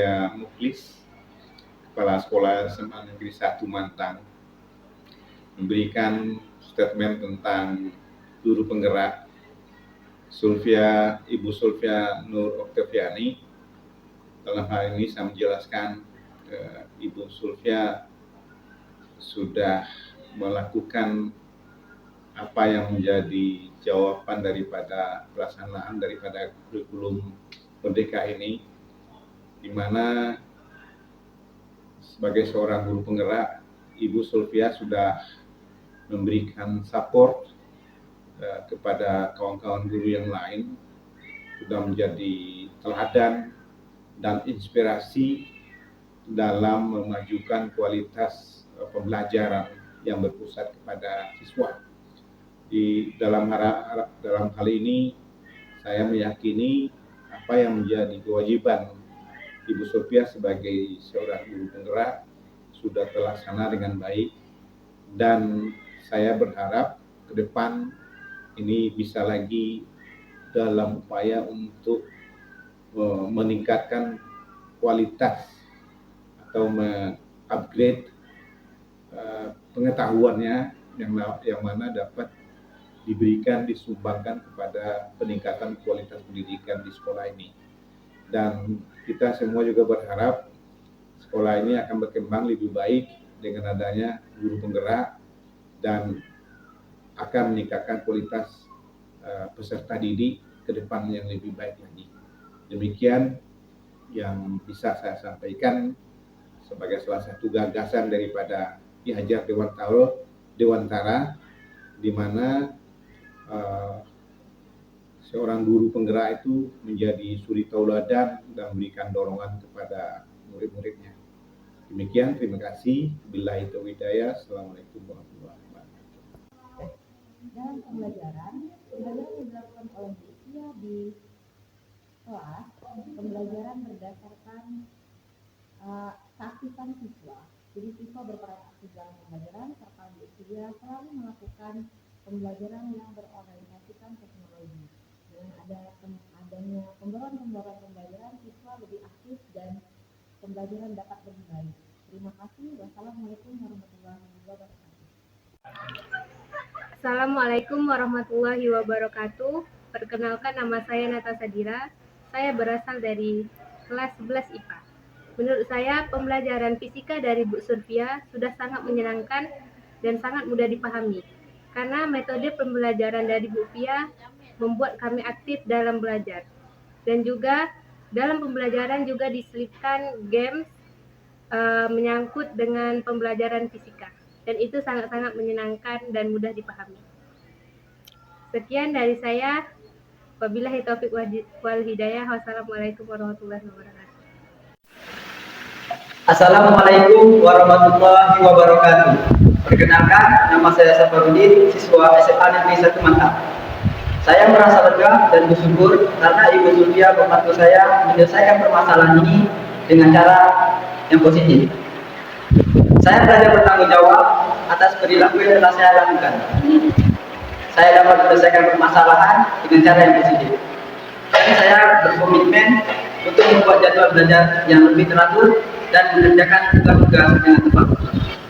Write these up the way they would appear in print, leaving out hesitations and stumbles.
saya Muklis, Kepala Sekolah SMA Negeri 1 Mantang, memberikan statement tentang guru penggerak Ibu Sulfia Nur Oktaviani. Dalam hal ini saya menjelaskan Ibu Sulfia sudah melakukan apa yang menjadi jawaban daripada pelaksanaan daripada kurikulum Merdeka ini, di mana sebagai seorang guru penggerak, Ibu Sulfia sudah memberikan support kepada kawan-kawan guru yang lain, sudah menjadi teladan dan inspirasi dalam memajukan kualitas pembelajaran yang berpusat kepada siswa. Dalam hal ini, saya meyakini apa yang menjadi kewajiban Ibu Sulfia sebagai seorang guru penggerak sudah terlaksana dengan baik, dan saya berharap ke depan ini bisa lagi dalam upaya untuk meningkatkan kualitas atau mengupgrade pengetahuannya yang mana dapat disumbangkan kepada peningkatan kualitas pendidikan di sekolah ini. Dan kita semua juga berharap sekolah ini akan berkembang lebih baik dengan adanya guru penggerak dan akan meningkatkan kualitas peserta didik ke depan yang lebih baik lagi. Demikian yang bisa saya sampaikan sebagai salah satu gagasan daripada Ki Hajar Dewantara, di mana seorang guru penggerak itu menjadi suri tauladan dan memberikan dorongan kepada murid-muridnya. Demikian, terima kasih. Billahi taufiq hidayah. Assalamualaikum warahmatullahi wabarakatuh. Dalam pembelajaran yang dilakukan oleh usia di kelas, pembelajaran berdasarkan keaktifan siswa. Jadi siswa berperan aktif dalam pembelajaran serta usia selalu melakukan pembelajaran yang berorientasikan teknologi. Dengan adanya pembaruan pembelajaran, siswa lebih aktif dan pembelajaran dapat lebih baik. Terima kasih. Wassalamualaikum warahmatullahi wabarakatuh. Assalamualaikum warahmatullahi wabarakatuh. Perkenalkan, nama saya Natasha Dira. Saya berasal dari kelas 11 IPA. Menurut saya, pembelajaran fisika dari Bu Sulfia sudah sangat menyenangkan dan sangat mudah dipahami. Karena metode pembelajaran dari Bu Fia membuat kami aktif dalam belajar. Dan juga dalam pembelajaran juga diselipkan games menyangkut dengan pembelajaran fisika. Dan itu sangat-sangat menyenangkan dan mudah dipahami. Sekian dari saya. Wabillahi taufiq wal hidayah. Wassalamualaikum warahmatullahi wabarakatuh. Assalamualaikum warahmatullahi wabarakatuh. Perkenalkan, nama saya Safarudin, siswa SMA Negeri 1 Mantang. Saya merasa lega dan bersyukur karena Ibu Sulfia membantu saya menyelesaikan permasalahan ini dengan cara yang positif. Saya belajar bertanggung jawab atas perilaku yang telah saya lakukan. Saya dapat menyelesaikan permasalahan dengan cara yang positif. Dan saya berkomitmen untuk membuat jadwal belajar yang lebih teratur dan mengerjakan tugas-tugas dengan tepat.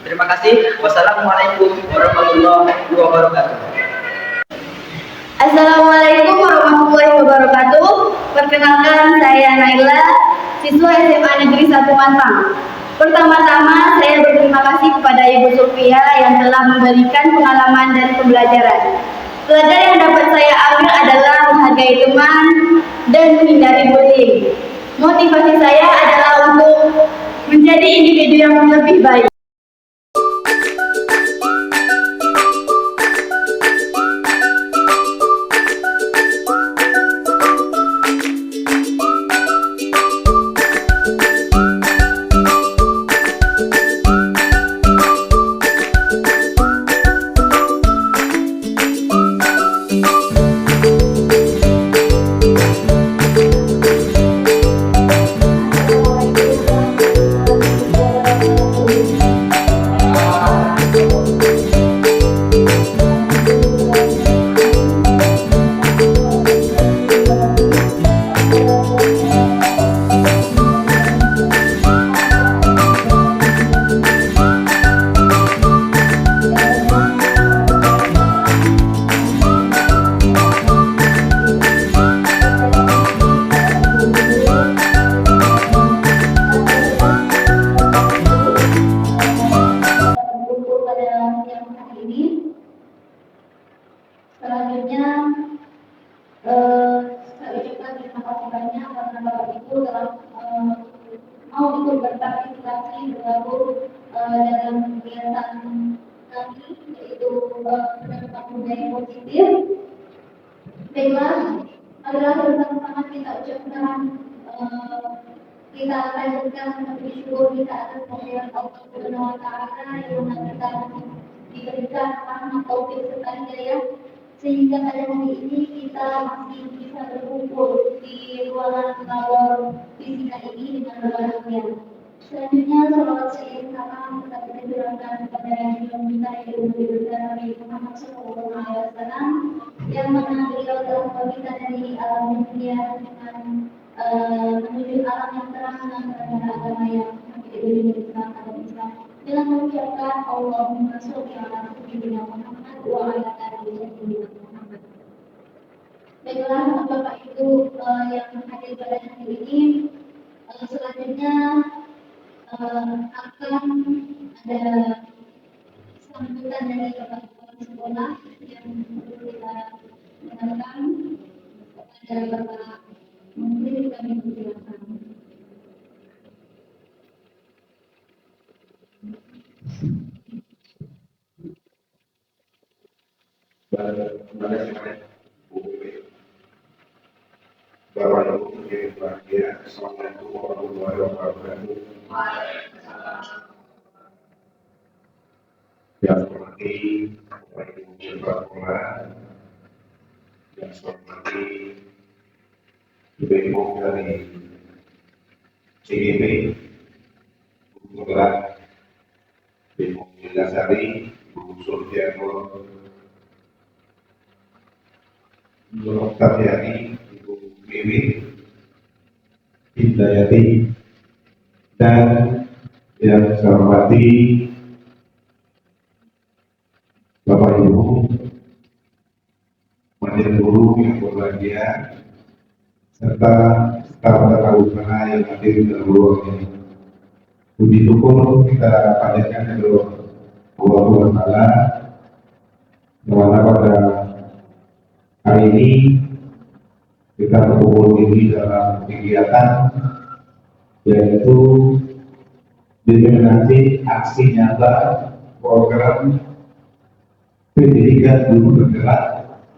Terima kasih. Wassalamualaikum warahmatullahi wabarakatuh. Assalamualaikum warahmatullahi wabarakatuh. Perkenalkan, saya Naila, siswa SMA Negeri 1 Mantang. Pertama-tama saya berterima kasih kepada Ibu Sulfia yang telah memberikan pengalaman dan pembelajaran. Pelajaran yang dapat saya ambil adalah menghargai teman dan menghindari bullying. Motivasi saya adalah untuk menjadi individu yang lebih baik. Saya ucapkan terima kasih banyak karena Bapak Ibu telah mau ikut berpartisipasi bergabung dalam kegiatan kami, yaitu pendapat budaya positif. Baiklah, adalah bersama-sama kita ucapkan kita lanjutkan bersyukur kita atas kehadiran Allah Subhanahu wa Ta'ala yang mana kita diberikan rahmat taufik serta hidayah sehingga pada hari ini kita masih bisa berkumpul di ruangan labor fisika ini dengan berbahagia. Selanjutnya, salawat sayyid salam tetap kita curahkan kepada yang kita yang besar Nabi Muhammad SAW yang mana beliau telah membawa kita dari alam dunia dengan menuju alam yang terang dengan agama yang tidak boleh Islam atau Islam dengan mengucapkan Allahumma sholli ala sayyidina Muhammad wa ala ali sayyidina Muhammad. Baiklah Bapak Ibu yang hadir pada hari ini, selanjutnya akan ada sambutan dari Bapak Kepala Sekolah yang perlu kita dengarkan kepada Bapak Menteri. Kami persilakan. Bapak Ibu yang berbahagia, Assalamualaikum warahmatullahi wabarakatuh. Yang saya hormati Bapak Ibu Kepala Sekolah, yang saya hormati Ibu dari CGP, Ibu Gerak, Ibu Milasari, Ibu Surtiano, Ibu Oktariani, Ibu Wiwi, Hidayati, dan yang saya hormati Bapak Ibu, Majelis Guru yang berbahagia, serta staf tata usaha yang hadir dalam ruangan ini. Puji syukur kita panjatkan kepada Allah Taala, di mana pada hari ini kita berkumpul ini dalam kegiatan yaitu dimensi aksi nyata program pendidikan guru bergerak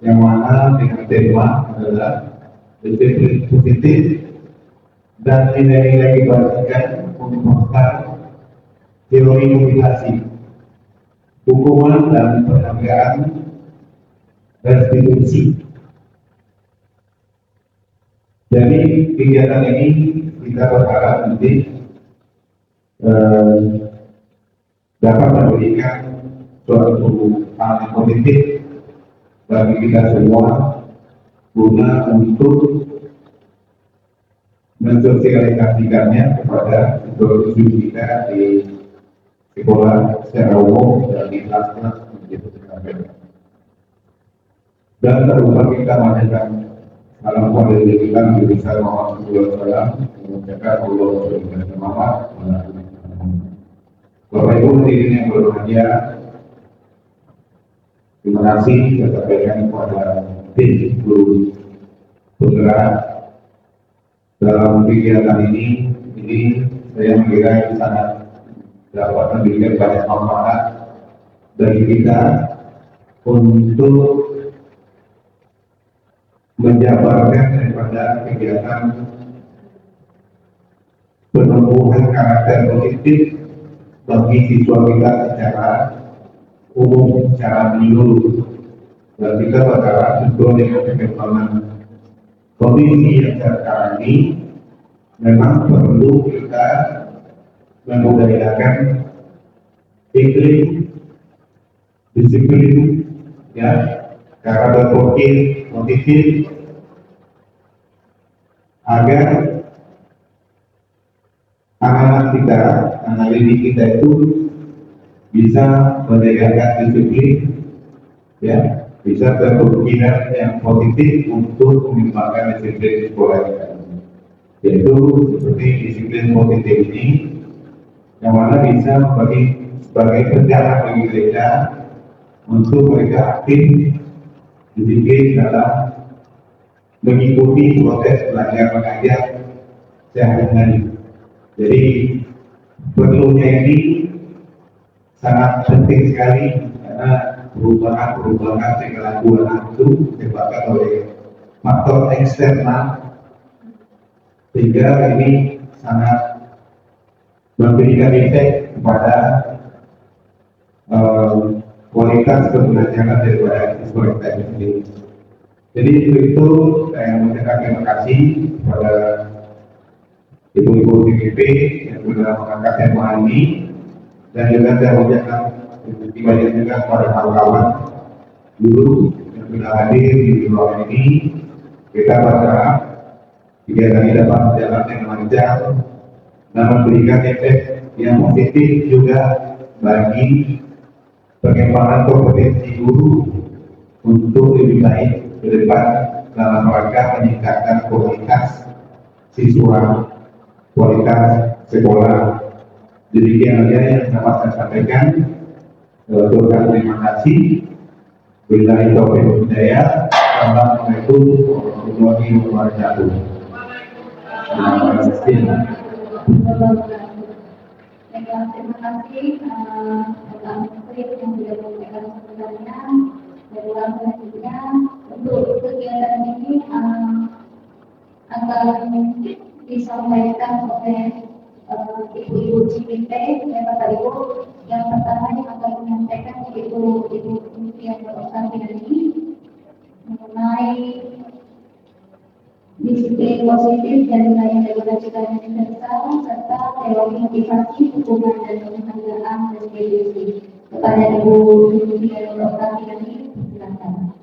yang mana dengan tema adalah disiplin positif dan nilai-nilai kebajikan merupakan teori motivasi, hukuman dan penghargaan restitusi. Jadi kegiatan ini kita berharap nanti dapat memberikan suatu hal yang positif bagi kita semua guna untuk mensosialisasikannya kepada siswa kita di sekolah secara umum dan di kelas-kelas menjadi. Dan terutama kita menyampaikan salam kepada diri kita Nabi besar Muhammad SAW, mengucapkan Allah Subhanahu Bapak Ibu hadirin yang berbahagia, terima kasih saya sampaikan kepada tim guru penggerak dalam kegiatan ini saya mengira sangat dapat memberikan banyak manfaat bagi kita untuk menjabarkan daripada kegiatan penumbuhan karakter positif bagi siswa kita secara umum, secara menyeluruh. Dan kita berharap sesuai dengan perkembangan kondisi yang sekarang ini memang perlu kita membudayakan iklim disiplin ya, cara berpikir positif agar anak-anak kita, anak didik kita itu bisa menegakkan disiplin ya, bisa berpikiran yang positif untuk mengembangkan disiplin sekolah kita. Yaitu seperti disiplin positif ini yang mana bisa sebagai perjalanan bagi mereka untuk mereka aktif disiplin dalam mengikuti proses belajar mengajar sehari-hari. Jadi perlunya ini sangat penting sekali karena perubahan kelakuan itu disebabkan oleh faktor eksternal, sehingga ini sangat memberikan efek kepada kualitas pembelajaran daripada siswa kita sendiri. Jadi untuk itu saya mengucapkan terima kasih kepada ibu-ibu DPP yang sudah mengangkat tema ini, dan juga saya mengucapkan terima kasih juga kepada kawan-kawan guru yang sudah hadir di ruangan ini. Kita berharap kegiatan ini dapat berjalan dengan lancar dan memberikan efek yang positif juga bagi pengembangan kompetensi guru untuk lebih baik ke depan dalam rangka meningkatkan kualitas siswa, kualitas sekolah. Demikian saja yang dapat saya sampaikan. Terima kasih. Billahi taufiq wal hidayah. Assalamualaikum warahmatullahi wabarakatuh. Terima kasih Bapak Menteri yang sudah memberikan sebenarnya. Dan selanjutnya untuk kegiatan ini akan disampaikan oleh ibu-ibu CPT dan Bapak Ibu. Yang pertama yang akan menyampaikan ibu yang berorganisasi ini mengenai disiplin positif dan nilai regulasi universal serta teori motivasi hubungan dan penghargaan SPDC. Kepada ibu yang berorganisasi ini, silakan.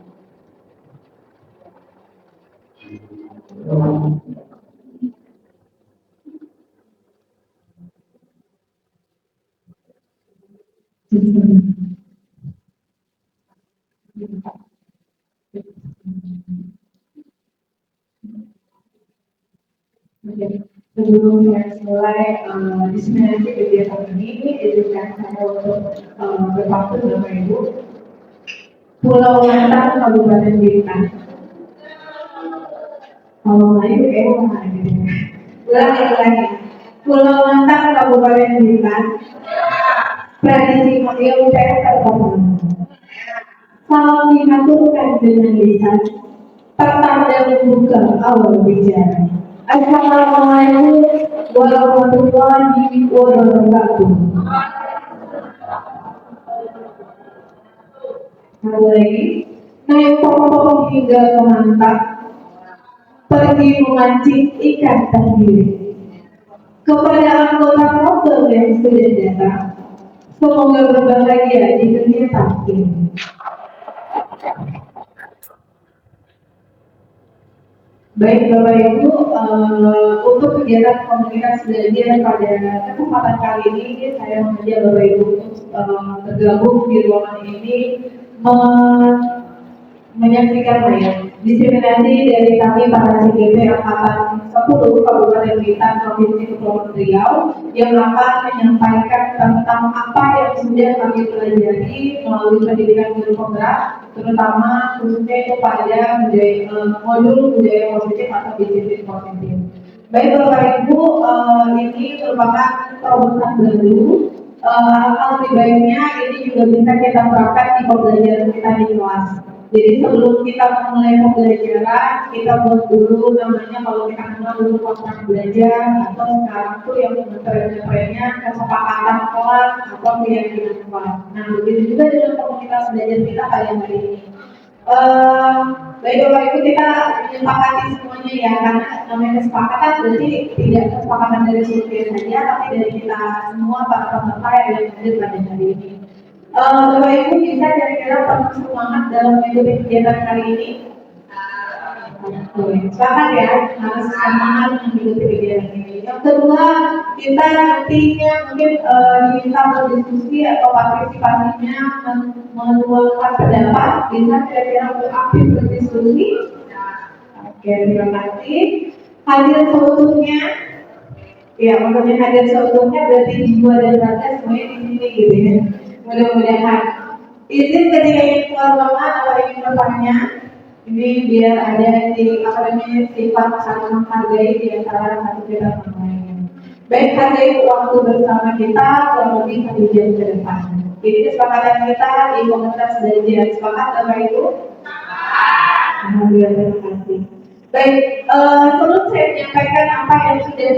Sebelum saya mulai diseminasi kegiatan ini, izinkan saya untuk berpaksa Bapak Ibu. Pulau Lantang, Kabupaten Bintan. Kalau Melayu, mana gitu? Ulangi. Pulau Lantang, Kabupaten Bintan. Tradisi Mario saya terkenal. Salam diaturkan dengan lisan, pertanda membuka awal bicara. Assalamualaikum warahmatullahi wabarakatuh. Lagi, naik pokok hingga ke mantap, pergi memancing ikan terdiri. Kepada anggota Nobel yang sudah datang, semoga berbahagia di dunia takdir. Baik Bapak Ibu, untuk kegiatan komunitas belajar pada kesempatan kali ini, saya mengajak Bapak Ibu untuk tergabung di ruangan ini menyaksikan diseminasi dari kami para CGP Angkatan 10 Kabupaten Bintan Provinsi Kepulauan Riau yang akan menyampaikan tentang apa yang sudah kami pelajari melalui pendidikan guru penggerak, terutama khususnya kepada modul budaya positif atau disiplin positif. Baik Bapak Ibu, ini merupakan terobosan baru. Hal lebih baiknya ini juga bisa kita terapkan di pembelajaran kita di kelas. Jadi sebelum kita memulai pembelajaran, kita buat dulu namanya kalau kita kenal dulu kontrak belajar, atau sekarang tuh yang trennya kesepakatan kelas atau keyakinan kelas. Nah begitu juga dengan komunitas belajar kita hari ini. Baik Bapak Ibu, kita menyepakati semuanya ya, karena namanya kesepakatan berarti tidak kesepakatan dari Sulfia saja, tapi dari kita semua para peserta yang hadir pada hari ini. Bapak Ibu bisa kira-kira penuh semangat dalam mengikuti kegiatan hari ini? Silakan ya, harus semangat mengikuti kegiatan ini. Yang kedua, kita nantinya mungkin diminta berdiskusi atau partisipasinya menuangkan pendapat, bisa kira-kira untuk aktif berdiskusi. Oke, terima kasih. Hadir seutuhnya, ya maksudnya hadir seutuhnya berarti jiwa dan raga semuanya di sini gitu ya. Mudah-mudahan izin ketika ingin keluar ruangan atau ingin bertanya, Ini biar ada di apa namanya sifat saling menghargai di antara satu kita sama lain. Baik, hargai waktu bersama kita kurang lebih 1 jam ke depan. Jadi kesepakatan kita di komunitas belajar sepakat Bapak Ibu? Alhamdulillah, terima kasih. Baik, sebelum saya menyampaikan apa yang sudah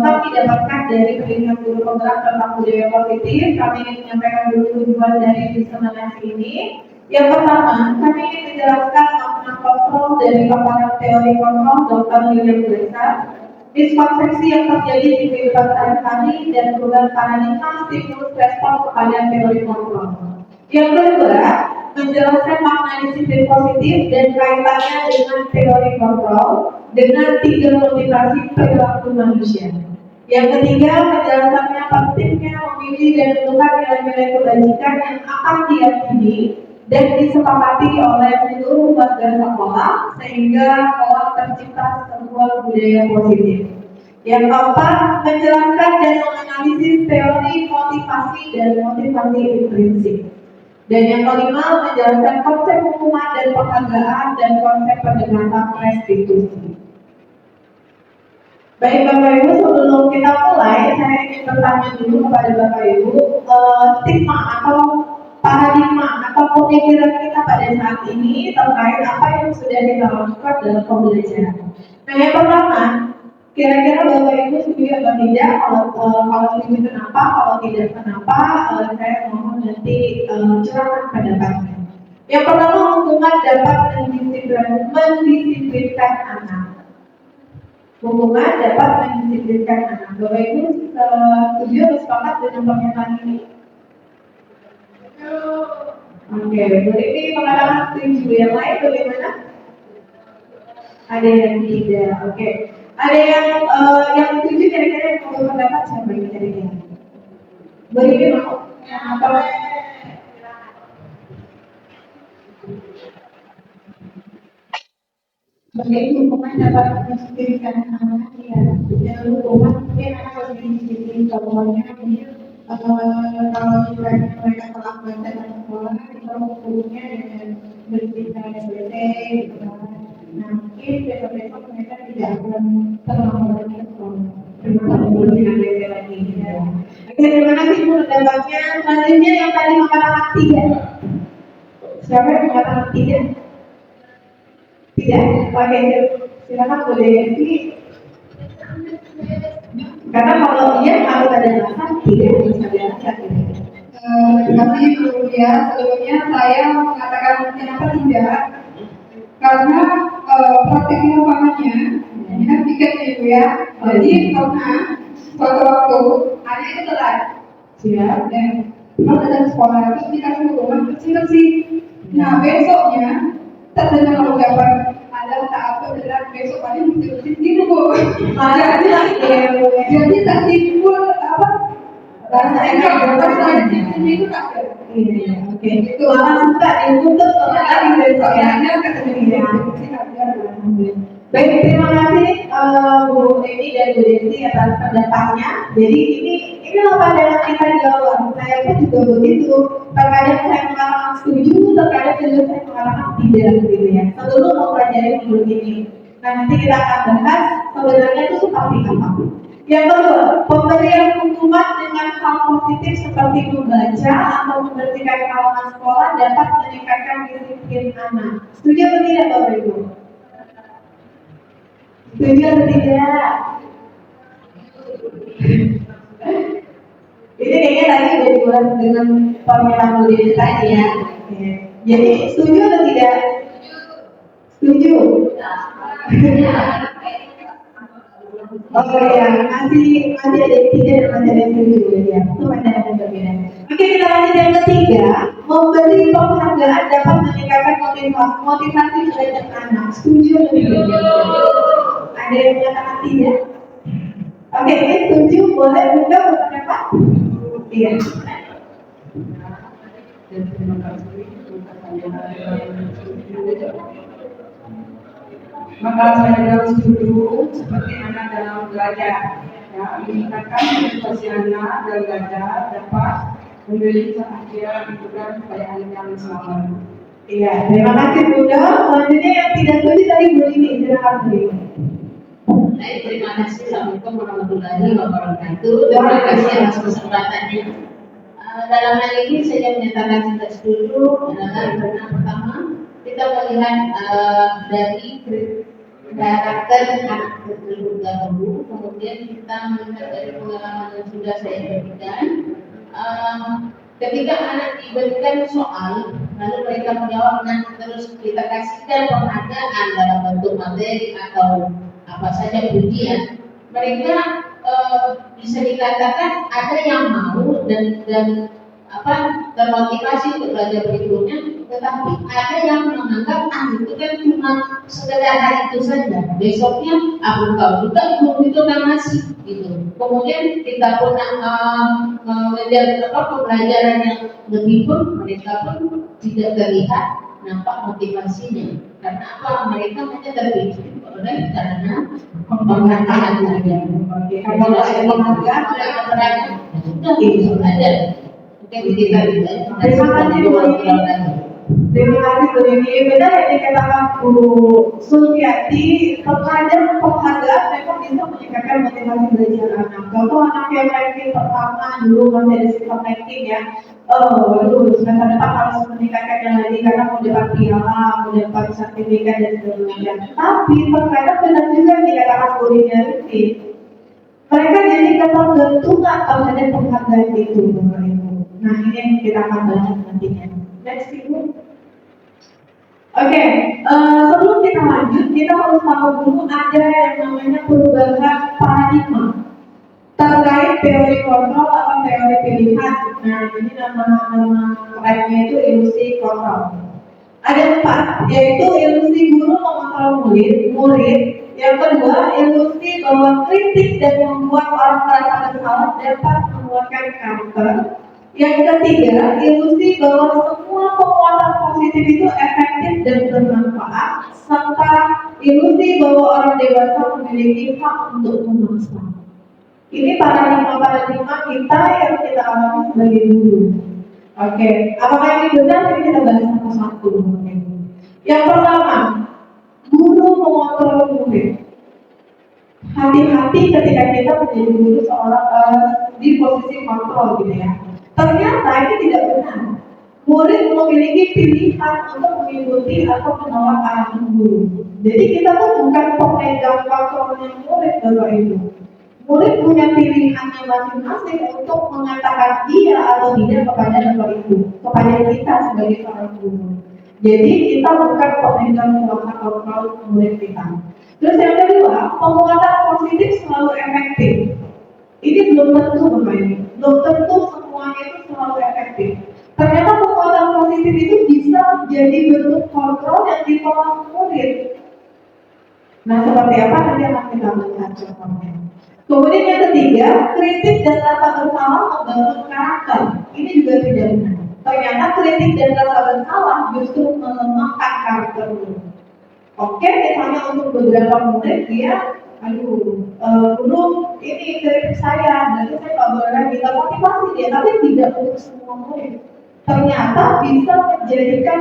kami dapatkan dari pendidikan guru penggerak tentang budaya positif, kami ingin menyampaikan dulu tujuan dari diseminasi ini. Yang pertama, kami ingin menjelaskan makna kontrol dari paparan teori kontrol Dr. William Glasser, miskonsepsi yang terjadi di kehidupan sehari-hari dan perubahan paradigma stimulus respon kepada teori kontrol. Yang kedua, menjelaskan makna disiplin positif dan kaitannya dengan teori kontrol dengan 3 motivasi perilaku manusia. Yang ketiga, menjelaskannya pentingnya memilih dan menentukan nilai-nilai kebajikan yang akan diyakini dan disepakati oleh seluruh warga sekolah sehingga kelak tercipta sebuah budaya positif. Yang keempat, menjelaskan dan menganalisis teori motivasi dan motivasi intrinsik. Dan yang kelima, menjelaskan konsep hukuman dan penghargaan dan konsep pendekatan restitusi. Baik Bapak Ibu, sebelum kita mulai, saya ingin bertanya dulu kepada Bapak Ibu, stigma atau paradigma atau pemikiran kita pada saat ini terkait apa yang sudah kita lakukan dalam pembelajaran. Nah, yang pertama, kira-kira Bapak Ibu setuju atau tidak? Kalau setuju kenapa? Kalau tidak kenapa? Saya mohon nanti curahan pendapatnya. Yang pertama, hukuman dapat mendisiplinkan anak. Hukuman dapat mendisiplinkan anak. Bapak Ibu setuju atau sepakat dengan pernyataan ini? Oke, berarti pengalaman setuju. Yang lain bagaimana? Ada yang tidak. Oke. Ada yang setuju kira-kira yang mau berpendapat siapa yang kira-kira? Beri mau apa? Bagi hukuman dapat mendisiplinkan anak ya. Jangan hukuman mungkin anak harus didisiplin contohnya kalau mereka telah belajar dalam sekolah kita hukumnya dengan berdisiplinkan SBT gitu kan. Nah mungkin besok-besok mereka tidak akan terlalu banyak sekolah. Terima kasih lagi ya. Oke, terima kasih Bu pendapatnya. Selanjutnya yang tadi mengatakan 3. Siapa yang mengatakan 3? Tidak, oke, silakan Bu Desi. Karena kalau iya harus ada alasan, tidak bisa diangkat. Terima kasih Bu ya. Sebelumnya saya mengatakan kenapa tidak, karena praktek di lapangannya ini kan tiket ya Bu ya. Jadi karena suatu waktu anak itu telat, siap dan pas ada sekolah terus dikasih hukuman bersih. Nah besoknya terdengar ucapan ada tak apa dan besok pagi bersih gitu Bu. Jadi tak timbul apa rasa enak itu tak ada. Iya, oke. Itu malah suka ditutup lagi besoknya. Iya. Baik, terima kasih Bu Eni dan Bu Desi atas pendapatnya. Jadi ini pandangan kita di awal. Saya pun juga begitu. Terkadang saya mengatakan setuju, terkadang juga saya mengatakan tidak, gitu ya. Sebelum mempelajari modul ini. Nah, nanti kita akan bahas sebenarnya itu seperti apa. Yang kedua, pemberian hukuman dengan hal positif seperti membaca atau membersihkan halaman sekolah dapat meningkatkan disiplin anak. Setuju atau tidak, Bapak Ibu? Setuju atau tidak? Ini kayaknya tadi sudah diulas dengan pernyataan Bu Desi tadi ya. Jadi setuju atau tidak? Setuju. Oh ya, masih ada yang tidak dan masih ada yang setuju ya. Itu pandangan yang berbeda. Oke, kita lanjut yang ketiga. Memberi penghargaan dapat meningkatkan motivasi belajar anak. Setuju atau tidak? Ada yang menyatakan tidak? Oke, ini setuju, boleh juga berpendapat? Iya. Dan terima kasih maka saya harus setuju seperti anak dalam belajar ya, meningkatkan motivasi anak dalam belajar dapat memberi perhatian juga kepada anak yang selamat. Iya, terima kasih Bunda. Selanjutnya yang tidak setuju tadi Bu Lini, silakan Bu Lini. Baik, terima kasih. Assalamualaikum warahmatullahi wabarakatuh. Terima kasih atas kesempatannya. Dalam hal ini saya menyatakan tidak setuju adalah karena pertama kita melihat dari karakter anak tersebut dahulu, kemudian kita melihat dari pengalaman yang sudah saya berikan. Ketika anak diberikan soal, lalu mereka menjawab, nah terus kita kasihkan penghargaan dalam bentuk materi atau apa saja pujian, mereka bisa dikatakan ada yang mau dan termotivasi untuk belajar berikutnya, tetapi ada yang menganggap itu kan cuma sekedar hari itu saja, besoknya aku tahu juga guru itu kan masih gitu. Kemudian kita pun mengejar pembelajaran yang lebih pun mereka pun tidak terlihat nampak motivasinya. Karena apa? Mereka hanya terpicu oleh karena penghargaan saja. Kalau ada penghargaan, sudah itu saja. Mungkin kita tidak. Terima kasih Bu Lini. Terima kasih Bu Lini. Benar yang dikatakan Bu Sulfiati, terkadang penghargaan memang bisa meningkatkan motivasi belajar anak. Contoh anak yang ranking pertama dulu masih ada sistem ranking ya. Semester depan harus meningkatkannya lagi karena mau dapat piala, mau dapat sertifikat dan sebagainya. Tapi terkadang benar juga yang dikatakan Bu Lini, mereka jadi ketergantungan terhadap penghargaan itu, Bapak Ibu. Nah, ini yang kita akan bahas nantinya. Next, Ibu. Oke, sebelum kita lanjut, kita harus tahu dulu ada yang namanya perubahan paradigma terkait teori kontrol atau teori pilihan. Nah, ini nama kerennya itu ilusi kontrol. Ada 4, yaitu ilusi guru mengontrol murid. Yang kedua, ilusi bahwa kritik dan membuat orang merasa bersalah dapat menguatkan karakter. Yang ketiga, ilusi bahwa semua penguatan positif itu efektif dan bermanfaat, serta ilusi bahwa orang dewasa memiliki hak untuk memaksa. Ini paradigma kita yang kita alami sebagai guru. Oke, apakah ini benar? Ini kita bahas satu-satu. Yang pertama, guru mengontrol murid. Hati-hati ketika kita menjadi guru seorang di posisi kontrol gitu ya. Ternyata ini tidak benar. Murid memiliki pilihan untuk mengikuti atau menolak arahan guru. Jadi kita tuh bukan pemegang kontrolnya murid, Bapak Ibu. Murid punya pilihannya masing-masing untuk mengatakan iya atau tidak kepada Bapak Ibu, kepada kita sebagai seorang guru. Jadi kita bukan pemegang kuasa kontrol murid kita. Terus yang kedua, penguatan positif selalu efektif. Ini belum tentu Bapak Ibu, belum tentu semuanya itu selalu efektif. Ternyata penguatan positif itu bisa jadi bentuk kontrol yang ditolak murid. Nah, seperti apa nanti akan kita lihat contohnya. Kemudian yang ketiga, kritik dan rasa bersalah membangun karakter. Ini juga tidak benar. Ternyata kritik dan rasa bersalah justru melemahkan karakter guru. Oke, misalnya untuk beberapa murid dia, guru ini kritik saya, berarti saya nggak boleh kita motivasi dia, tapi tidak untuk semua murid. Ternyata bisa menjadikan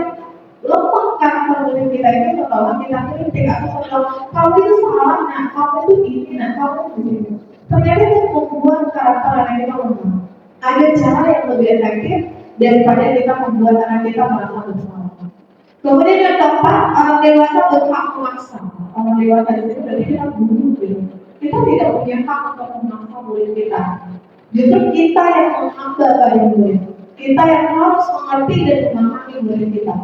lemah karakter murid kita itu setelah kita kritik atau setelah kamu itu salah, nah kamu itu ini, nah kamu begini. Ternyata itu membuat karakter anak kita lemah. Ada cara yang lebih efektif daripada kita membuat anak kita merasa bersalah. Kemudian yang keempat, orang dewasa berhak memaksa. Orang dewasa itu berarti kita guru gitu. Kita tidak punya hak untuk memaksa murid kita. Justru kita yang menghamba pada murid. Kita yang harus mengerti dan memahami murid kita.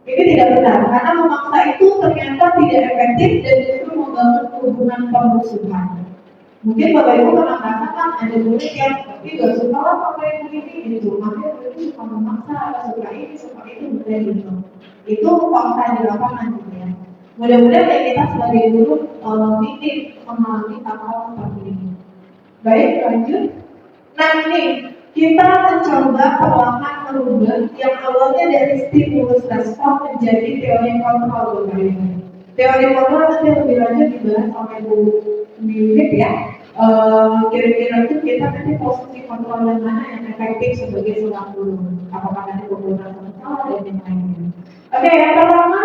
Ini tidak benar, karena memaksa itu ternyata tidak efektif dan justru membangun hubungan permusuhan. Mungkin Bapak Ibu pernah merasakan ada murid yang tidak suka lah sama yang begini gitu, makanya murid itu suka memaksa, suka ini, suka itu, gitu. Itu fakta di lapangan gitu ya. Mudah-mudahan ya kita sebagai guru titip memahami hal-hal seperti ini. Baik, lanjut. Nah ini kita mencoba perlahan merubah yang awalnya dari stimulus respon menjadi teori kontrol. Teori kontrol nanti lebih lanjut dibahas oleh Bu Mimik ya. kira-kira itu kita nanti posisi kontrol yang mana yang efektif sebagai seorang guru, apakah nanti penggunaan salah dan yang lainnya. Oke, yang pertama,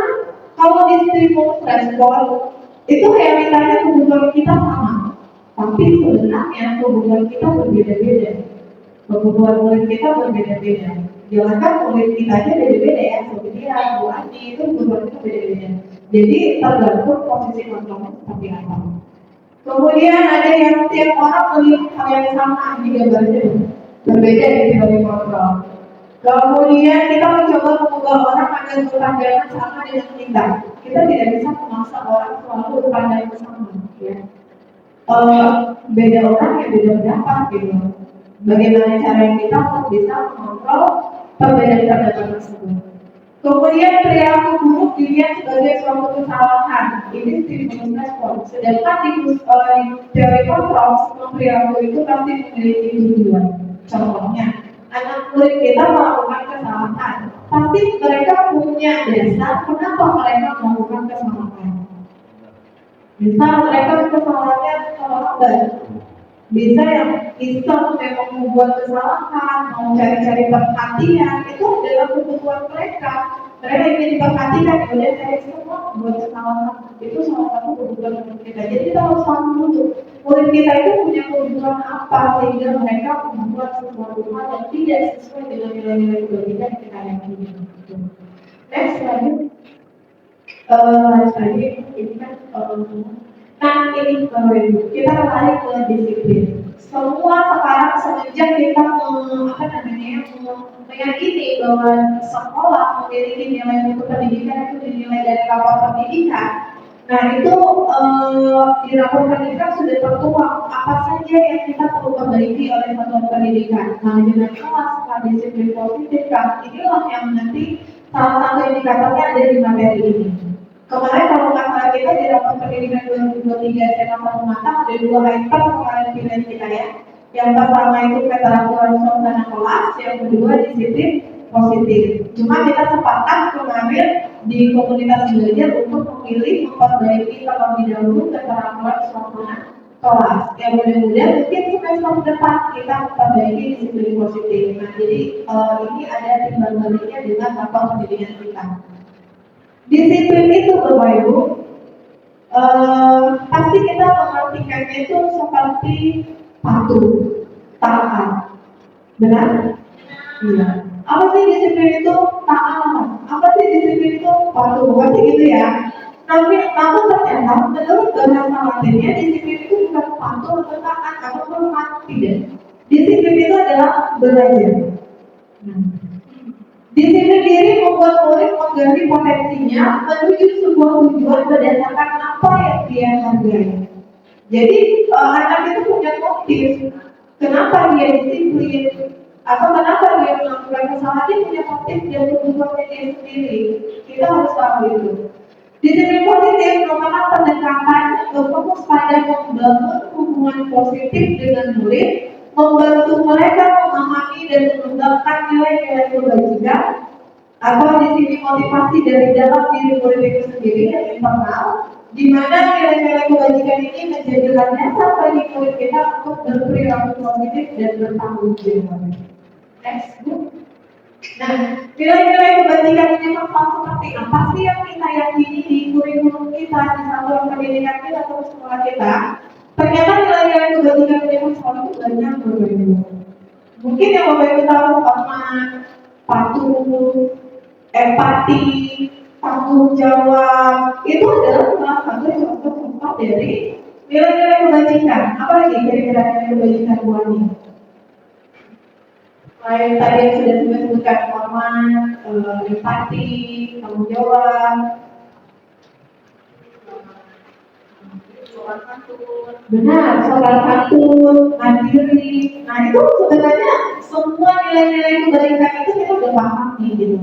kalau di stimulus respon itu realitanya kebutuhan kita sama, tapi sebenarnya kebutuhan kita berbeda-beda. Kebutuhan murid kita berbeda-beda. Jelaskan murid kita aja beda-beda ya, seperti Bu Adi itu kebutuhan kita beda-beda. Jadi tergantung posisi kontrolnya seperti apa. Kemudian ada yang setiap orang melihat hal yang sama di gambarnya berbeda di teori kontrol. Kemudian kita mencoba mengubah orang agar berpandangan sama dengan kita. Kita tidak bisa memaksa orang selalu berpandangan sama. Ya. Beda orang ya beda pendapat gitu. Bagaimana cara yang kita untuk bisa mengontrol perbedaan pendapat tersebut. Kemudian perilaku buruk dilihat sebagai suatu kesalahan. Ini stimulus respon. Sedangkan di teori kontrol, semua perilaku itu pasti memiliki tujuan. Contohnya, anak murid kita melakukan kesalahan. Pasti mereka punya dasar kenapa mereka melakukan kesalahan. Misal mereka kesalahannya terlambat. Bisa yang iseng memang membuat kesalahan, mau cari-cari perhatian, itu adalah kebutuhan mereka. Mereka ingin diperhatikan, ya saya semua buat kesalahan. Itu salah satu kebutuhan murid kita. Jadi kita harus paham dulu, murid kita itu punya kebutuhan apa sehingga mereka membuat sesuatu hal yang tidak sesuai dengan nilai-nilai kebaikan yang kita yakini. Next lagi, ini kan nah ini kita kembali ke disiplin. Semua sekarang semenjak kita meyakini bahwa sekolah memiliki nilai mutu pendidikan itu dinilai dari rapor pendidikan. Nah itu di rapor pendidikan sudah tertuang apa saja yang kita perlu perbaiki oleh satuan pendidikan. Manajemen kelas, disiplin positif, inilah yang nanti salah satu indikatornya ada di materi ini. Kemarin kalau nggak salah kita di rapor pendidikan 2023 SMA Satu Matang ada 2 item kemarin pilihan kita ya. Yang pertama itu keteraturan suasana kelas, yang kedua disiplin positif. Cuma kita sepakat kemarin di komunitas belajar untuk memilih memperbaiki terlebih dahulu keteraturan suasana kelas. Yang mudah-mudahan mungkin semester depan kita memperbaiki disiplin positif. Nah jadi ini ada timbal baliknya dengan rapor pendidikan kita. Disiplin itu Bapak Ibu, pasti kita mengartikannya itu seperti patuh, taat. Benar? Iya. Apa sih disiplin itu? Taat. Apa sih disiplin itu? Patuh. Pasti gitu ya. Namun ternyata menurut bahasa Latinnya disiplin itu bukan patuh atau taat atau hormat, tidak. Disiplin itu adalah belajar. Disiplin diri membuat murid menggali potensinya menuju sebuah tujuan berdasarkan apa yang dia hargai. Jadi anak itu punya motif kenapa dia disiplin atau kenapa dia melakukan kesalahan, dia punya motif dan kebutuhannya dia sendiri. Kita harus tahu itu. Disiplin positif merupakan pendekatan berfokus pada membangun hubungan positif dengan murid, membantu mereka memahami dan mengembangkan nilai-nilai kebajikan, atau di sini motivasi dari dalam diri murid itu sendiri yang internal, di mana nilai-nilai kebajikan ini menjadi dasar bagi murid kita untuk berperilaku positif dan bertanggung jawab. Next, Bu. Nah, nilai-nilai kebajikan ini seperti apa sih yang kita yakini di kurikulum kita, di satuan pendidikan kita atau sekolah kita? Ternyata nilai-nilai kebajikan ini itu banyak berbeda. Mungkin yang Bapak Ibu tahu hormat, patuh, empati, tanggung jawab, itu adalah salah satu contoh dari nilai-nilai kebajikan. Apa lagi kira-kira nilai kebajikan Bu Ani? Selain tadi yang sudah disebutkan hormat, empati, tanggung jawab, benar, sopan santun, mandiri. Nah itu sebenarnya semua nilai-nilai kebaikan itu kita udah pahami gitu.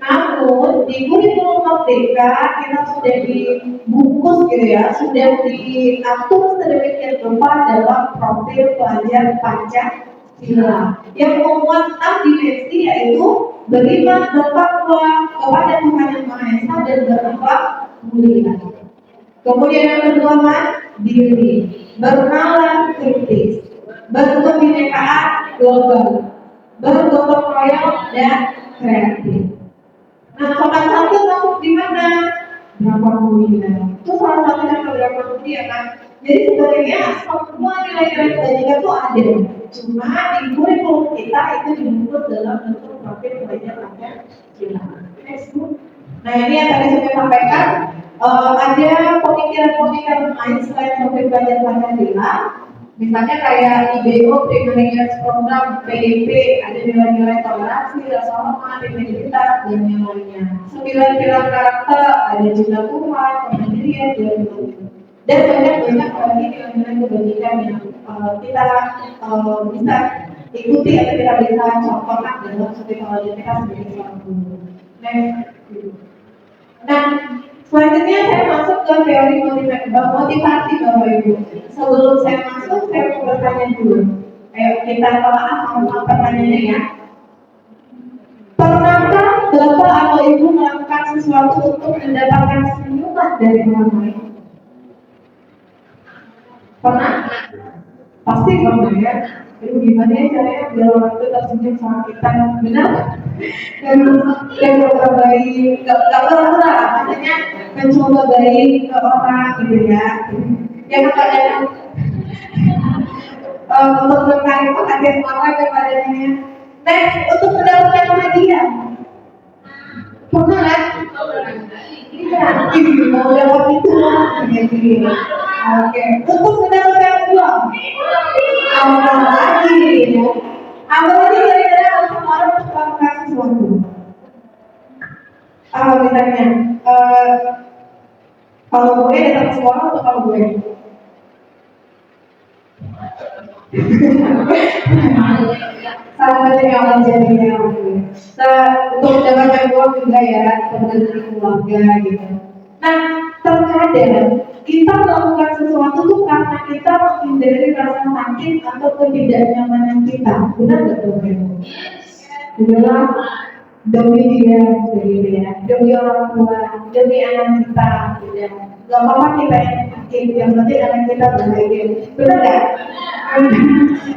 Namun di kurikulum merdeka kita sudah dibungkus gitu ya, sudah diatur sedemikian rupa dalam profil pelajar Pancasila yang memuat 6 dimensi, yaitu beriman, bertakwa kepada Tuhan Yang Maha Esa dan berakhlak mulia. Kemudian yang kedua, diri, bernalar kritis, berkebinekaan global, bergotong royong dan kreatif. Nah, sopan santun masuk di mana? Drama mulia. Itu salah satunya drama mulia kan. Jadi sebenarnya semua nilai-nilai kebajikan itu ada. Cuma di kurikulum kita itu dijemput dalam bentuk profil belajar Pancasila. Nah, ini yang tadi saya sampaikan. Ada pemikiran-pemikiran lain selain profil belajar Pancasila. Misalnya kayak IBO, Pre-Managers Program, PDP, ada nilai-nilai toleransi, rasa hormat, integritas, dan yang lainnya. 9 pilar karakter, ada juga Tuhan, kemandirian, dan banyak lagi nilai-nilai kebajikan yang kita bisa ikuti atau kita bisa contohkan dalam studi pelajaran kita sebagai seorang guru. Nah, selanjutnya saya masuk ke teori motivasi Bapak Ibu. Sebelum saya masuk, saya mau bertanya dulu. Ayo kita telaah sama pertanyaannya ya. Pernahkah Bapak atau Ibu melakukan sesuatu untuk mendapatkan senyuman dari orang lain? Pernah? Pasti pernah ya. Itu gimana ya caranya biar orang itu tersenyum sama kita? Benar? Dan coba baik, gak pernah maksudnya mencoba baik ke orang gitu ya. Yang kadang untuk menarik perhatian orang kepadanya. Next, untuk mendapatkan hadiah. Pernah kan? Iya, mau dapat itu gitu. Oke, untuk mendapatkan uang. Apalagi gara-gara orang untuk melakukan sesuatu. Misalnya, kalau gue datang ke sekolah atau kalau gue salah satu yang menjadinya untuk mendapatkan uang juga ya, dari keluarga gitu. Nah, terkadang kita melakukan sesuatu tuh karena kita menghindari rasa sakit atau ketidaknyamanan kita. Benar nggak teman-teman? Adalah demi dia, demi orang tua, demi anak kita, gitu ya. Gak apa-apa kita yang sakit, yang penting anak kita bahagia. Benar nggak?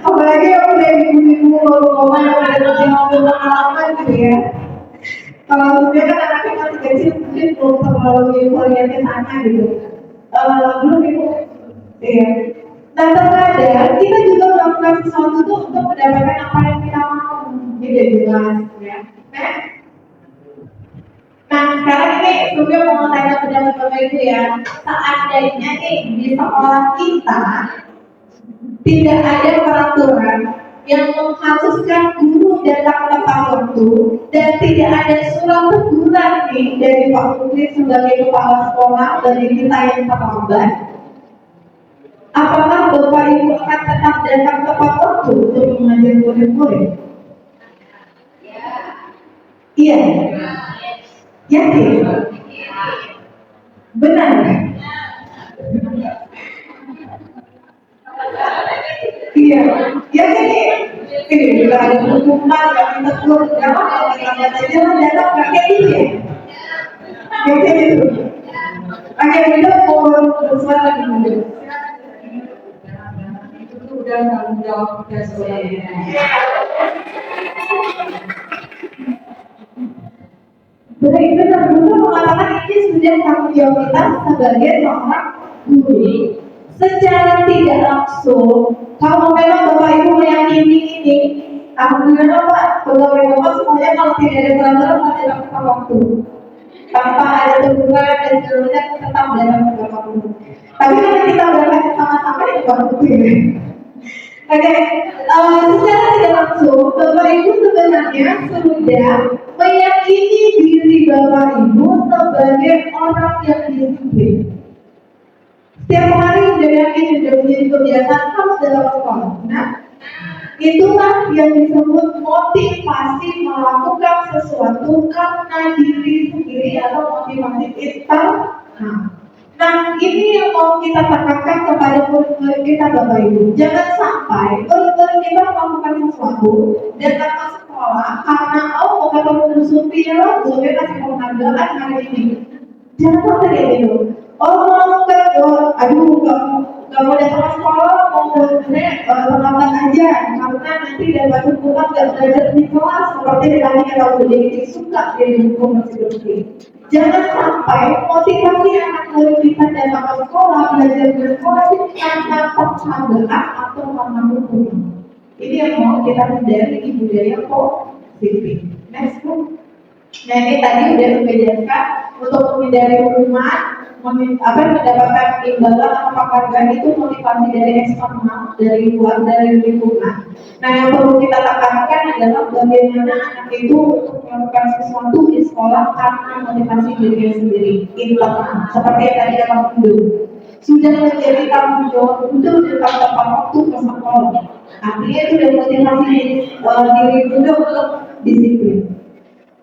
Apalagi yang udah ibu-ibu ngomong ada pengalaman gitu ya. Kalau dia kan anaknya masih kecil, mungkin belum terlalu euforia ke sana gitu. Belum itu, ya. Nah, terkadang kita juga melakukan sesuatu tuh untuk mendapatkan apa yang kita mau, gitu jelas, ya. Nah, sekarang ini sebelum mau tanya pendapat Bapak Ibu ya, seandainya nih di sekolah kita tidak ada peraturan yang mengharuskan guru datang tepat waktu dan tidak ada surat teguran nih dari Pak Menteri sebagai kepala sekolah dari kita yang terlambat, apakah Bapak Ibu akan tetap datang tepat waktu untuk mengajar murid-murid? Iya. Yakin? Benar? Iya. Yakin? Ini juga ada hukuman, gak ditegur, kenapa kalau kita aja lah datang gak kayak gitu ya? Kayak gitu. Oke, kita mau bersuara dulu. Itu udah tanggung jawab kita sebenarnya. Benar, benar mengatakan ini sudah tanggung jawab kita sebagai seorang guru. Secara tidak langsung, kalau memang Bapak Ibu meyakini ini, alhamdulillah Pak, pegawai Bapak semuanya kalau tidak ada peraturan pasti dapat waktu, tanpa ada teguran dan sebagainya tetap dalam waktu. Tapi kalau kita berangkat sama-sama itu baru betul. Oke, secara tidak langsung, Bapak Ibu sebenarnya sudah meyakini diri Bapak Ibu sebagai orang yang disiplin. Setiap hari sudah yakin sudah menjadi kebiasaan harus dalam sekolah. Nah, itulah yang disebut motivasi melakukan sesuatu karena diri sendiri atau motivasi internal. Nah, ini yang mau kita tekankan kepada murid-murid kita Bapak Ibu. Jangan sampai murid-murid kita melakukan sesuatu datang ke sekolah karena mau ketemu Bu Sufi ya, Bu Sufi kasih penghargaan hari ini. Jangan sampai kayak gitu. nggak mau datang ke sekolah, mau terlambat aja karena nanti dapat hukuman nggak belajar di kelas seperti tadi kata Bu Dewi suka dia dihukum seperti. Jangan sampai motivasi anak murid kita datang ke sekolah, belajar di sekolah itu karena penghargaan atau karena hukuman. Ini yang mau kita hindari di budaya positif. Next book. Nah ini tadi udah membedakan untuk menghindari hukuman, mendapatkan imbalan atau penghargaan itu motivasi dari eksternal, dari luar, dari lingkungan. Nah yang perlu kita tekankan adalah bagaimana anak itu untuk melakukan sesuatu di sekolah karena motivasi dirinya sendiri, internal. Seperti yang tadi kata Bunda, sudah menjadi tanggung jawab untuk datang tepat waktu ke sekolah. Artinya itu sudah motivasi diri Bunda untuk disiplin.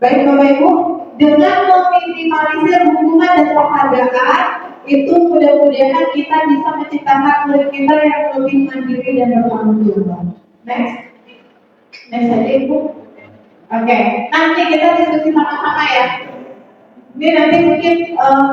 Baik Bapak Ibu, dengan meminimalisir hukuman dan penghargaan itu mudah-mudahan kita bisa menciptakan murid kita yang lebih mandiri dan bertanggung jawab. Next aja Ibu. Oke, nanti kita diskusi sama-sama ya. Ini nanti mungkin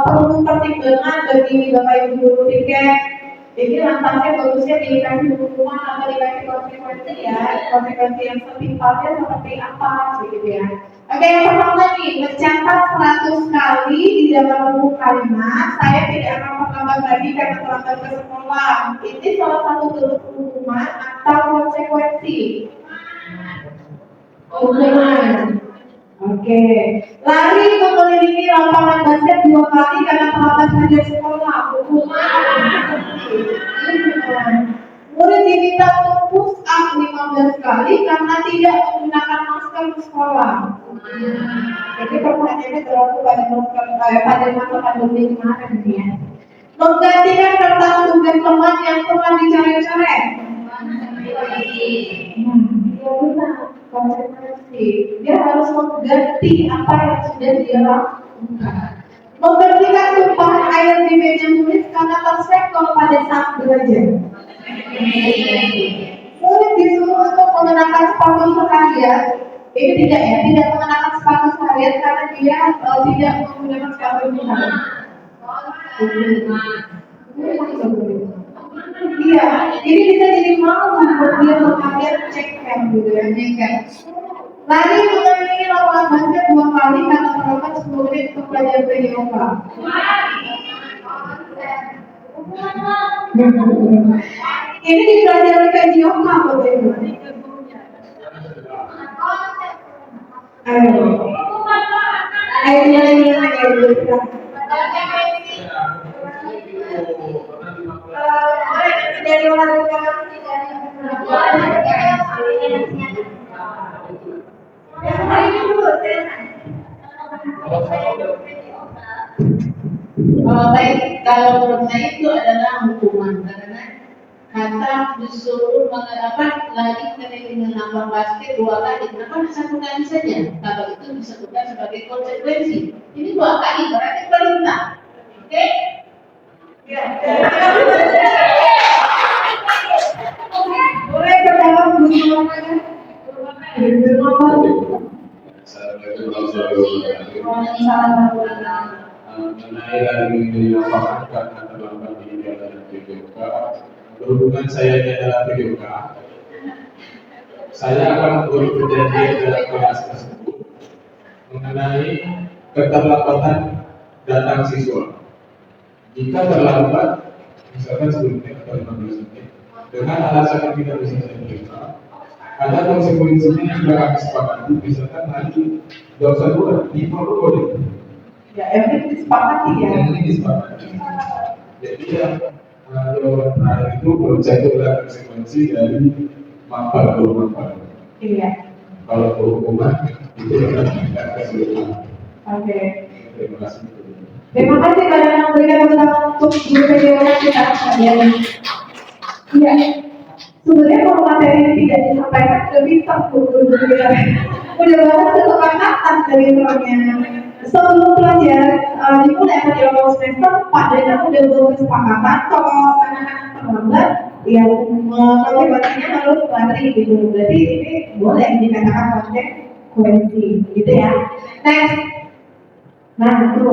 perlu pertimbangan bagi Bapak Ibu guru tiket. Jadi lantasnya bagusnya dikasih hukuman atau dikasih konsekuensi ya, konsekuensi yang setimpalnya seperti apa gitu ya. Oke, yang pertama nih, mencatat 100 kali di dalam buku kalimat, saya tidak akan menambah lagi karena terlambat ke sekolah. Ini salah satu bentuk hukuman atau konsekuensi. Hukuman. Oke, lari mengelilingi lapangan basket 2 kali karena terlambat hadir sekolah. Hukuman. Murid diminta untuk push up 15 kali karena tidak menggunakan masker di sekolah. Jadi pertanyaannya berlaku pada masa pandemi kemarin ya. Menggantikan kertas tugas teman yang pernah dicoret-coret. Ya benar, konsekuensi. Dia harus mengganti apa yang sudah dia lakukan. Membersihkan tumpahan air di meja tulis karena tersenggol pada saat belajar. Murid disuruh untuk mengenakan sepatu seharian. Ini tidak mengenakan sepatu seharian karena dia tidak menggunakan sepatu seharian. Iya, ini bisa jadi malu buat dia seharian cek gitu ya, nyengket. Lari mengelilingi lapangan basket 2 kali karena terlambat 10 menit untuk belajar yoga. Ini dipelajari kaji yoga Bapak Ibu. Dari olahraga baik, kalau menurut saya itu adalah hukuman karena kata disuruh lagi dengan lapangan basket 2 kali, kenapa 1 kali saja? Kalau itu disebutkan sebagai konsekuensi. Ini 2 kali berarti perintah, oke? Ya. Boleh ke dalam buku olahraga. Mengenai dari lapangan karena terlambat di dalam PPK, berhubungan saya dalam PPK, saya akan memberi perjanjian dalam kelas tersebut mengenai keterlambatan datang siswa. Jika terlambat, misalkan 10 menit atau 15 menit, dengan alasan yang tidak bisa saya terima, ada konsekuensinya yang sudah kami sepakati, misalkan nanti gak usah buat, di perlu boleh. Ya, everything disepakati ya. Ini disepakati. Jadi yang terakhir itu menurut saya itu adalah konsekuensi dari manfaat bermanfaat. Iya. Kalau hukuman itu adalah tidak keseluruhan. Oke. Terima kasih. Terima kasih karena memberikan kesempatan untuk guru PJJ kita sekalian. Iya. Sebenarnya kalau materi ini tidak disampaikan lebih terpukul kita. Udah banget kesepakatan dari orangnya. Sebelum pelajaran dimulai akan di awal semester, Pak Dana udah buat kesepakatan kalau anak-anak terlambat, ya motivasinya harus lari gitu. Berarti ini boleh dikatakan konsekuensi, gitu ya. Next, nah itu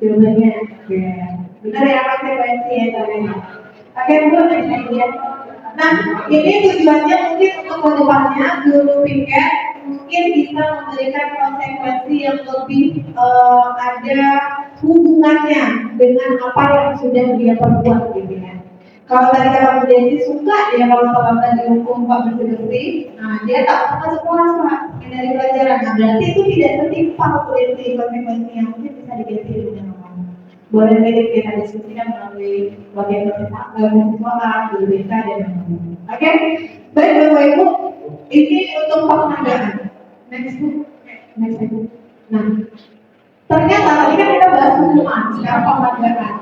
jawabannya. Benar ya, konsekuensi ya teman-teman. Oke, Bu, next idea. Nah, ini tujuannya mungkin untuk kedepannya guru piket mungkin bisa memberikan konsekuensi yang lebih ada hubungannya dengan apa yang sudah dia perbuat gitu ya. Kalau tadi kata Bu Desi suka dia kalau terlambat dihukum Pak bersih-bersih, nah dia tak pernah masuk kelas Pak dari pelajaran. Nah berarti itu tidak setimpal konsekuensi yang mungkin bisa diganti dengan apa? Boleh kita diskusikan melalui bagian bersiswaan, guru BK dan lain-lain. Oke, baik Bapak Ibu, ini untuk penghargaan. Next Bu. Nah, ternyata tadi kan kita bahas hukuman, sekarang penghargaan.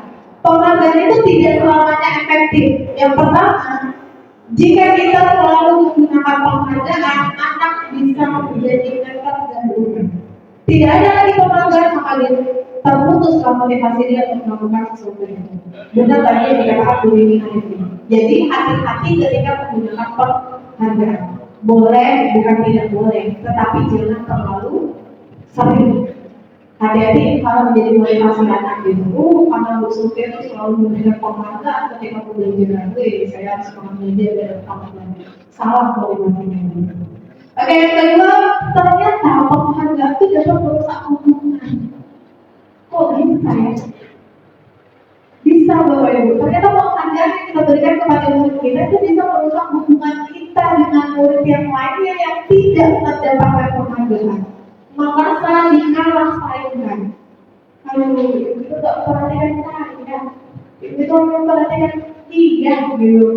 Penghargaan itu tidak selamanya efektif. Yang pertama, jika kita selalu menggunakan penghargaan, anak bisa menjadi terganggu. Tidak ada lagi penghargaan, maka dia terputus motivasi dia untuk melakukan sesuatu itu. Benar tadi yang dikatakan Bu ini. Jadi hati-hati ketika menggunakan penghargaan. Boleh, bukan tidak boleh, tetapi jangan terlalu sering. Hati-hati kalau menjadi motivasi anak gitu. Karena Bu Sufi itu selalu memberikan penghargaan ketika pembelajaran. Saya harus belajar dan penghargaan. Salah motivasinya. Oke, yang kedua, ternyata penghargaan itu dapat merusak hubungan. Kok bisa ya? Bisa Bapak Ibu. Ternyata penghargaan yang kita berikan kepada murid kita itu bisa merusak hubungan kita dengan murid yang lainnya yang tidak mendapatkan penghargaan. Maka saling saingkan. Kalau itu tak perhatikan saya, itu memperhatikan dia gitu.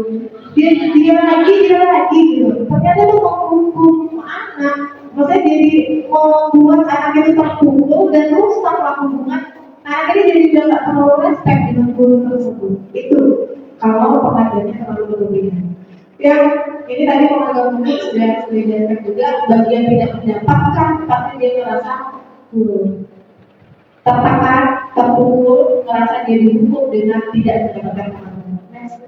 Dia lagi gitu. Ternyata itu menghukum anak. Maksudnya jadi membuat anak itu terpukul dan rusaklah hubungan. Anak ini jadi udah nggak terlalu respect dengan guru tersebut. Itu kalau penghargaannya terlalu berlebihan. Yang ini tadi penghargaan mungkin sudah dijelaskan juga, bagian tidak mendapatkan pasti dia merasa tertekan, terpukul, merasa dia dihukum dengan tidak mendapatkan penghargaan.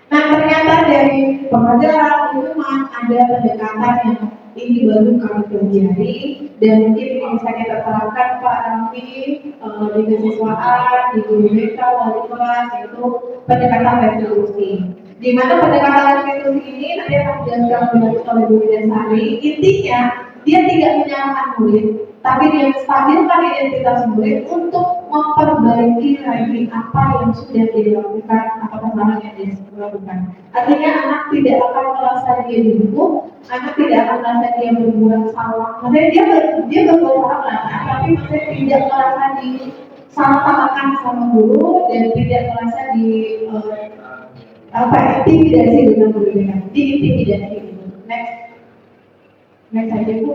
Nah ternyata dari penghargaan hukuman ada pendekatan yang ini baru kami pelajari dan mungkin bisa kita terapkan Pak Ramfi di kesiswaan, di guru BK, wali kelas, yaitu pendekatan restitusi. Di mana pendekatan restitusi ini nanti akan dijelaskan oleh Bu Widasari. Intinya dia tidak menyalahkan murid, tapi dia menstabilkan identitas murid untuk memperbaiki lagi apa yang sudah dilakukan atau kesalahan yang dia lakukan. Artinya anak tidak akan merasa dia dihukum, anak tidak akan merasa dia berbuat salah. Maksudnya dia berbuat salah, tapi maksudnya tidak merasa disalahkan sama guru dan tidak merasa intimidasi dengan berbeda, diintimidasi gitu. Next aja Bu.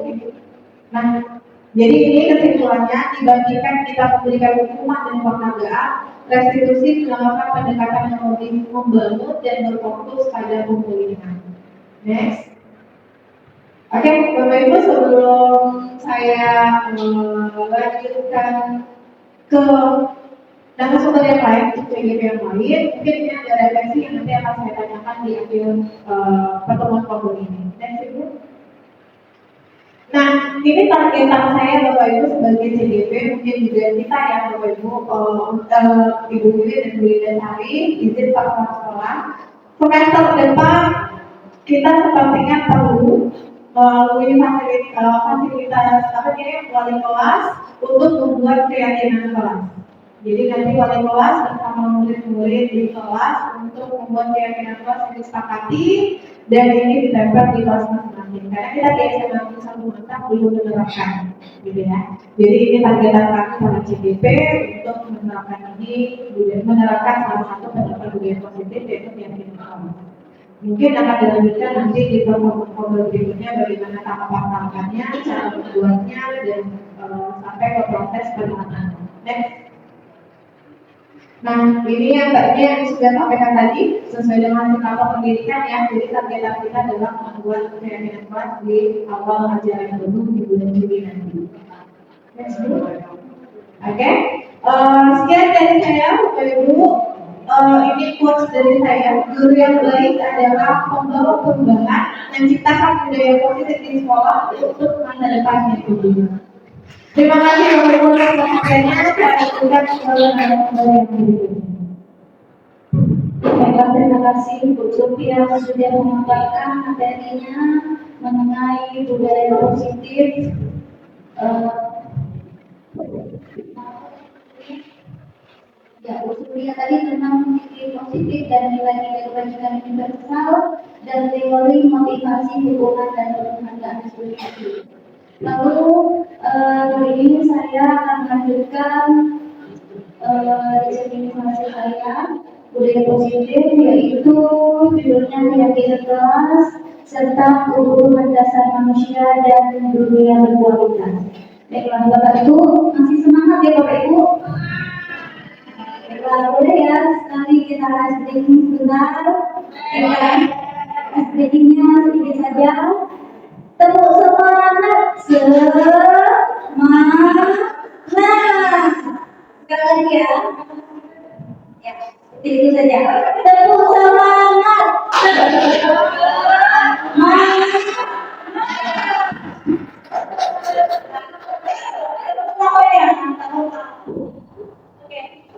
Nah, jadi ini kesimpulannya dibandingkan kita memberikan hukuman dan penghargaan, restitusi melakukan pendekatan yang lebih membangun dan berfokus pada pemulihan. Next. Oke, Bapak Ibu, sebelum saya lanjutkan ke narasumber yang lain, untuk PGP yang lain, mungkin ini ada refleksi yang nanti akan saya tanyakan di akhir pertemuan pokok ini. Next, Ibu. Nah, ini targetan saya Bapak Ibu sebagai CGP, mungkin juga kita ya Bapak Ibu, Ibu Wiwi dan Bu Widasari, izin Pak Kepala Sekolah. Semester depan kita sepertinya perlu melalui fasilitas wali kelas untuk membuat keyakinan kelas. Jadi nanti wali kelas bersama murid-murid di kelas untuk membuat keyakinan kelas yang disepakati dan ini ditempel di kelas masing-masing. Karena kita di SMA satu mantap belum menerapkan, gitu ya. Jadi ini targetan kami para CGP untuk menerapkan menerapkan salah satu pendapat budaya positif yaitu keyakinan kelas. Mungkin akan dilanjutkan nanti di program berikutnya bagaimana tahapan-tahapannya, cara membuatnya dan sampai ke proses penerapan. Next. Nah, ini yang tadinya yang sudah sampaikan tadi sesuai dengan indikator pendidikan ya. Jadi targetan kita adalah membuat keyakinan kelas di awal ajaran baru di bulan Juli nanti. Next dulu. Oke. Sekian dari saya, Bapak Ibu. Ini quotes dari saya. Guru yang baik adalah pembawa perubahan, menciptakan budaya positif di sekolah untuk masa depannya. Terima kasih Bapak Ibu atas perhatiannya. Saya akan kembali yang berikutnya. Baiklah, terima kasih Bu Sofia sudah memaparkan materinya mengenai budaya positif. Ya, Bu Sofia tadi tentang nilai positif dan nilai-nilai kebajikan universal dan teori motivasi hubungan dan penghargaan seperti itu. Lalu kali ini saya akan melanjutkan disertasi saya budaya positif, yaitu judulnya keyakinan kelas serta hubungan dasar manusia dan dunia berkualitas. Baiklah Bapak Ibu, masih semangat ya Bapak Ibu? Baiklah, boleh ya nanti kita reading sebentar. Readingnya sedikit saja. Tepuk semangat, semangat. Sekali lagi ya. Ya, itu saja. Tepuk semangat,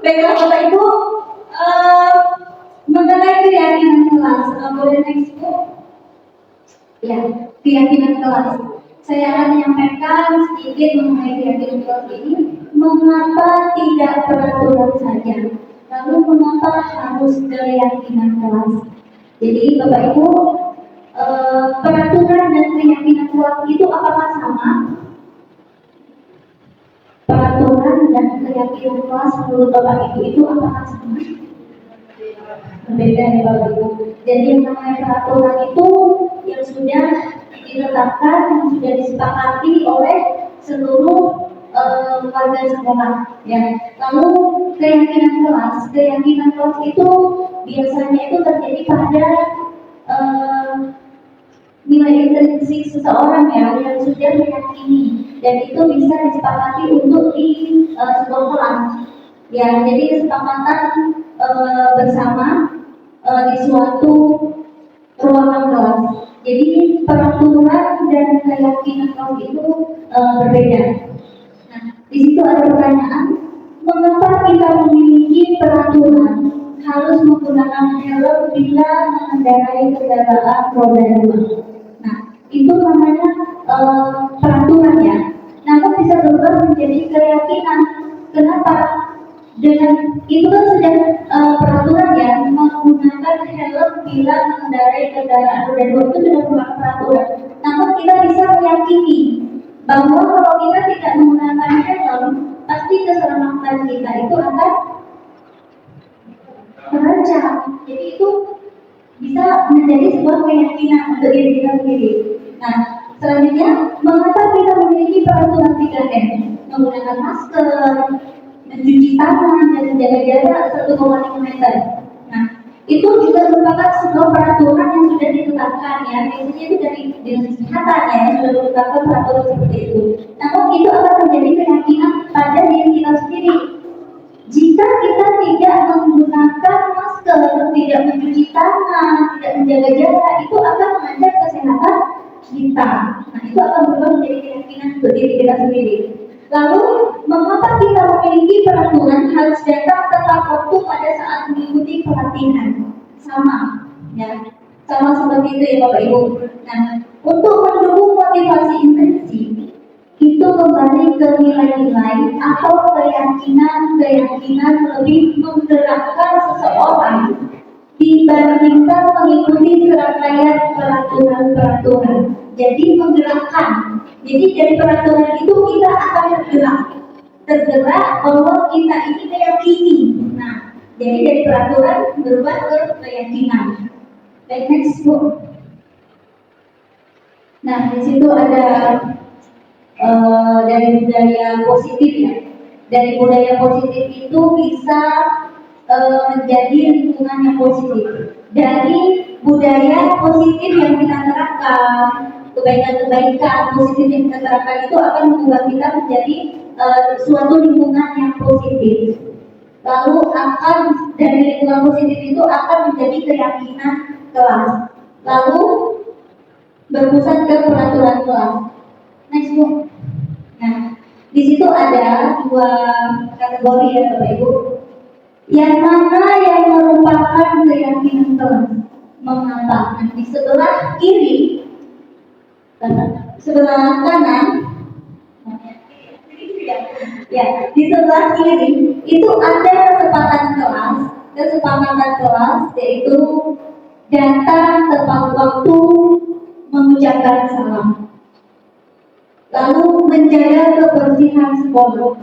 baiklah Bapak Ibu, mengenai keyakinan kelas, boleh next Bu? Ya, keyakinan kelas. Saya akan menyampaikan sedikit mengenai keyakinan kelas ini. Mengapa tidak peraturan saja? Lalu mengapa harus keyakinan kelas? Jadi Bapak Ibu, peraturan dan keyakinan kelas itu apakah sama? Peraturan dan keyakinan kelas menurut Bapak Ibu itu apakah sama? Berbeda ya Bapak Ibu. Jadi yang namanya peraturan itu yang sudah ditetapkan, yang sudah disepakati oleh seluruh warga sekolah. Ya. Lalu keyakinan kelas itu biasanya itu terjadi pada nilai intrinsik seseorang ya yang sudah meyakini, dan itu bisa disepakati untuk di sebuah kelas. Ya, jadi kesepakatan bersama di suatu ruangan kelas. Jadi peraturan dan keyakinan kelas itu berbeda. Nah, di situ ada pertanyaan, mengapa kita memiliki peraturan harus menggunakan helm bila mengendarai kendaraan roda 2? Nah, itu namanya peraturan ya. Namun bisa berubah menjadi keyakinan. Kenapa? Dengan itu kan sudah peraturan ya, menggunakan helm bila mengendarai kendaraan roda 2 itu sudah merupakan peraturan. Namun kita bisa meyakini bahwa kalau kita tidak menggunakan helm, pasti keselamatan kita itu akan terancam. Jadi itu bisa menjadi sebuah keyakinan untuk diri kita sendiri. Nah, selanjutnya, mengapa kita memiliki peraturan 3M? Menggunakan masker, mencuci tangan, dan menjaga jarak 1,5 meter. Nah, itu juga merupakan sebuah peraturan yang sudah ditetapkan ya. Biasanya itu dari dinas kesehatan ya, yang sudah ditetapkan peraturan seperti itu. Namun itu akan menjadi keyakinan pada diri kita sendiri. Jika kita tidak menggunakan masker, tidak mencuci tangan, tidak menjaga jarak, itu akan mengancam kesehatan kita. Nah, itu akan berubah menjadi keyakinan untuk diri kita sendiri. Lalu, mengapa kita memiliki peraturan harus datang tepat waktu pada saat mengikuti pelatihan? Sama, ya, sama seperti itu ya Bapak Ibu. Nah, untuk mendukung motivasi intrinsik, itu kembali ke nilai-nilai atau keyakinan lebih menggerakkan seseorang dibandingkan mengikuti serangkaian peraturan. Jadi menggerakkan. Jadi dari peraturan itu kita akan tergerak bahwa kita ini meyakini. Nah, jadi dari peraturan berubah ke keyakinan. Baik, next Bu. Nah, di situ ada dari budaya positif ya. Dari budaya positif itu bisa menjadi lingkungan yang positif. Dari budaya positif yang kita terapkan, kebaikan-kebaikan positif yang kita terapkan itu akan membuat kita menjadi suatu lingkungan yang positif. Lalu akan dari lingkungan positif itu akan menjadi keyakinan kelas. Lalu berpusat ke peraturan kelas. Next Bu. Nah, Di situ ada dua kategori ya Bapak Ibu. Yang mana yang merupakan keyakinan kelas? Mengapa? Nah, di sebelah kiri, sebelah kanan, ya di sebelah kiri itu ada kesepakatan kelas yaitu datang tepat waktu, mengucapkan salam, lalu menjaga kebersihan sekolah,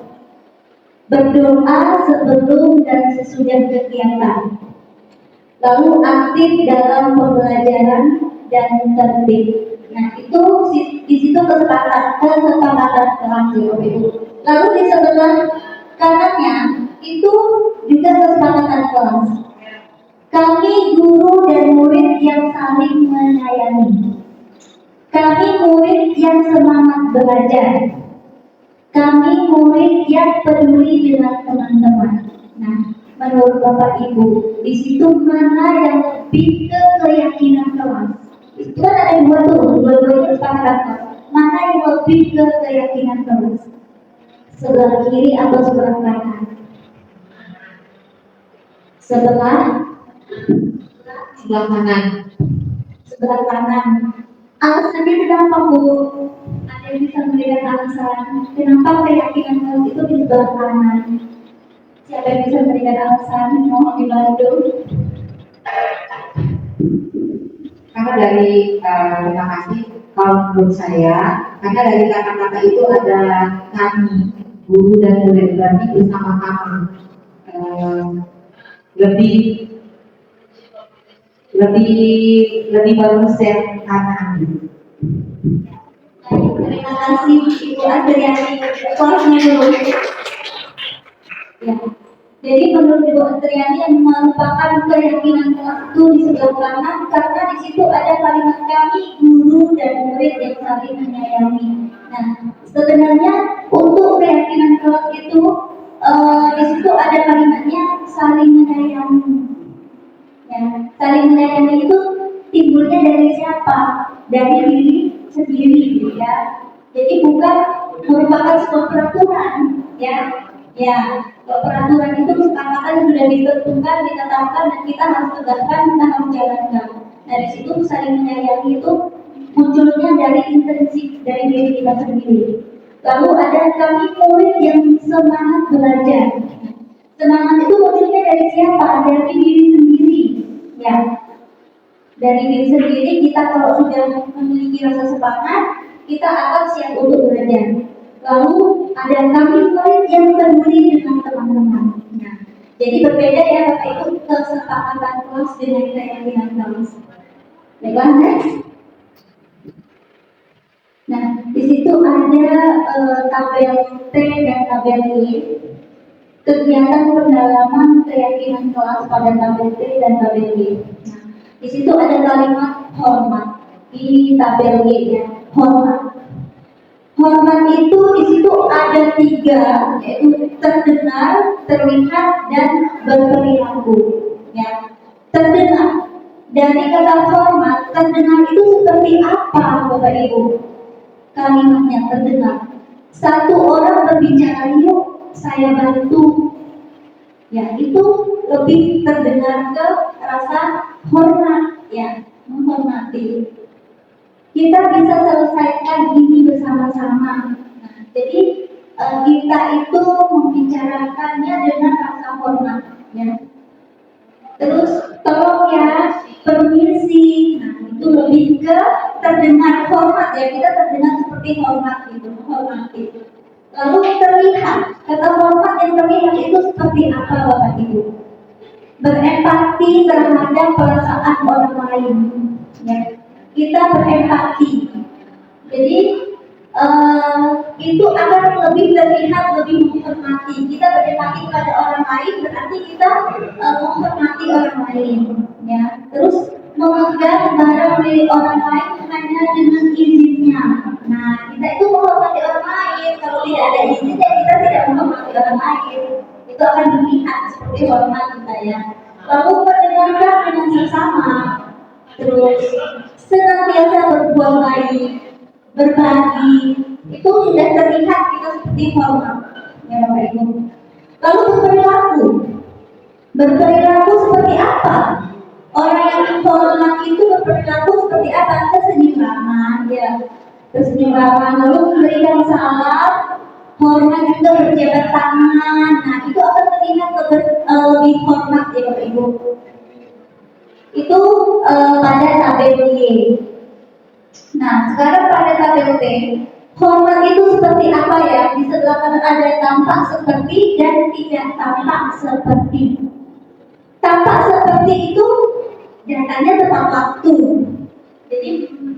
berdoa sebelum dan sesudah kegiatan, lalu aktif dalam pembelajaran dan tertib. Nah itu di situ kesepakatan kelas ya. Lalu di sebelah kanannya itu juga kesepakatan kelas. Kami guru dan murid yang saling menyayangi. Kami murid yang semangat belajar. Kami murid yang peduli dengan teman-teman. Nah, menurut Bapak Ibu, di situ mana yang lebih ke keyakinan kelas? Itu kan ada dua-duanya kesepakatan. Mana yang lebih ke keyakinan kelas? Sebelah kiri atau sebelah kanan? Sebelah kanan. Sebelah kanan. Alasannya kenapa Bu? Ada yang bisa memberikan alasan kenapa keyakinan kelas itu di sebelah kanan? Siapa yang bisa memberikan alasan? Mohon dibantu. Karena dari terima kasih kalau menurut saya, karena dari kata-kata itu ada kami, guru dan murid, berarti bersama-sama lebih bagus set kanan. Terima kasih Ibu Adriani. Soalnya dulu. Ya. Jadi menurut Ibu Adriani yang merupakan keyakinan kelas itu di sebelah kanan karena di situ ada kalimat kami guru dan murid yang saling menyayangi. Nah, sebenarnya untuk keyakinan kelas itu di situ ada kalimatnya saling menyayangi. Ya, saling menyayangi itu timbulnya dari siapa? Dari diri sendiri, ya. Jadi bukan merupakan sebuah peraturan, ya. Ya, peraturan itu kesepakatan sudah ditentukan, ditetapkan, dan kita harus tegakkan, kita harus jalankan. Dari situ saling menyayangi itu munculnya dari intrinsik dari diri kita sendiri. Lalu ada kami murid yang semangat belajar. Semangat itu munculnya dari siapa? Dari diri sendiri, ya. Dari diri sendiri kita kalau sudah memiliki rasa semangat, kita akan siap untuk belajar. Lalu ada kami murid yang peduli dengan teman-teman. Nah, jadi berbeda ya Bapak Ibu kesepakatan kelas dengan keyakinan kelas. Baiklah, next. Nah, di situ ada tabel T dan tabel Y. Kegiatan pendalaman keyakinan kelas pada tabel T dan tabel Y. Nah, di situ ada kalimat hormat di tabel Y ya, hormat. Hormat itu di situ ada 3, yaitu terdengar, terlihat, dan berperilaku. Ya, terdengar. Dari kata hormat, terdengar itu seperti apa, Bapak Ibu? Kalimatnya terdengar. Satu orang berbicara, yuk saya bantu. Ya, itu lebih terdengar ke rasa hormat, ya, menghormati. Kita bisa selesaikan ini bersama-sama. Nah, jadi kita itu membicarakannya dengan rasa hormat, ya. Terus tolong ya, permisi. Nah, itu lebih ke terdengar hormat ya. Kita terdengar seperti hormat gitu, menghormati. Lalu terlihat, kata hormat yang terlihat itu seperti apa Bapak Ibu? Berempati terhadap perasaan orang lain, ya. Kita berempati, jadi itu akan lebih terlihat, lebih menghormati. Kita berempati kepada orang lain berarti kita menghormati orang lain, ya. Terus memegang barang milik orang lain hanya dengan izinnya. Nah, kita itu menghormati orang lain. Kalau tidak ada izinnya kita tidak menghormati orang lain. Itu akan dilihat seperti hormat kita, ya. Lalu mendengarkan dengan sesama. Terus senantiasa berbuat baik, berbagi, itu sudah terlihat kita seperti hormat, ya Bapak Ibu. Lalu berperilaku seperti apa? Orang yang hormat itu berperilaku seperti apa? Tersenyum ramah, ya, tersenyum ramah, lalu memberikan salam, hormat juga berjabat tangan. Nah, itu akan terlihat lebih hormat, ya Bapak Ibu. Itu pada tabel Y. Nah, sekarang pada tabel T, hormat itu seperti apa ya? Di sebelah kanan ada tampak seperti dan tidak tampak seperti. Tampak seperti itu nyatanya tepat waktu. Jadi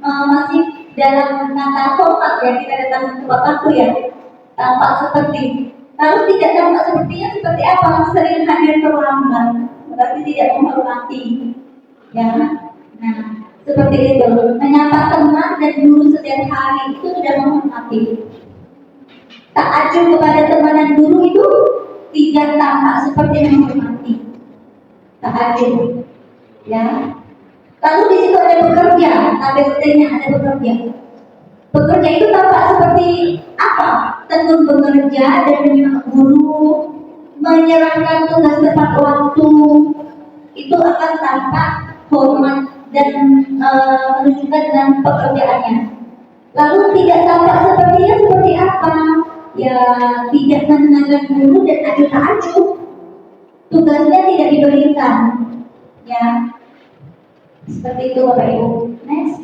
masih dalam kata hormat ya, kita datang tepat waktu ya. Tampak seperti. Lalu tidak tampak sepertinya seperti apa? Sering hadir terlambat, berarti tidak menghormati. Ya, nah seperti itu. Menyapa teman dan guru setiap hari itu sudah menghormati. Tak acuh kepada teman dan guru itu tidak tampak seperti menghormati. Tak acuh, ya. Lalu di situ ada bekerja, tabel T-nya ada bekerja. Bekerja itu tampak seperti apa? Tekun bekerja dan menyimak guru, menyerahkan tugas tepat waktu, itu akan tampak hormat dan menunjukkan dengan pekerjaannya. Lalu tidak tampak sepertinya seperti apa? Ya, tidak mendengarkan guru dan acuh tak acuh. Tugasnya tidak diberikan. Ya, seperti itu Bapak Ibu. Next.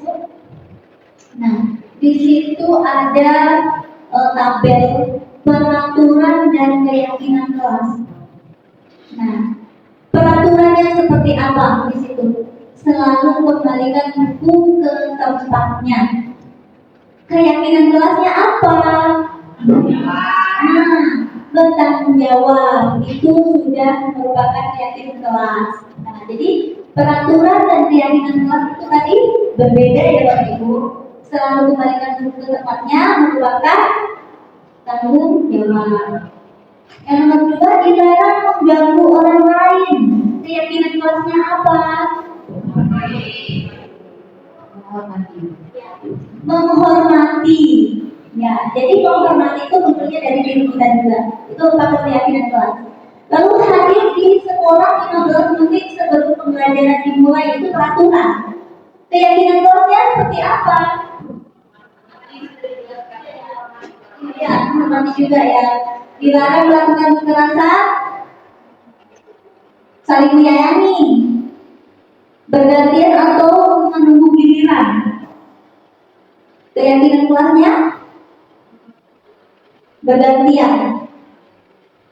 Nah, di situ ada tabel peraturan dan keyakinan kelas. Nah, peraturannya seperti apa di situ? Selalu kembalikan buku ke tempatnya. Keyakinan kelasnya apa? Nah, bertanggung jawab itu sudah merupakan keyakinan kelas. Nah, jadi peraturan dan keyakinan kelas itu tadi berbeda ya Bapak Ibu. Selalu kembalikan buku ke tempatnya merupakan tanggung jawab. Yang nomor 2, dilarang mengganggu orang lain. Keyakinan kelasnya apa? Menghormati. Ya, jadi menghormati itu bentuknya dari diri kita juga. Itu merupakan keyakinan kelas. Lalu hadir di sekolah 15 menit sebelum pembelajaran dimulai, itu peraturan. Keyakinan kelasnya seperti apa? Ya, menghormati juga ya. Dilarang melakukan kekerasan, saling menyayangi, bergantian atau menunggu giliran. Keyakinan kelasnya bergantian.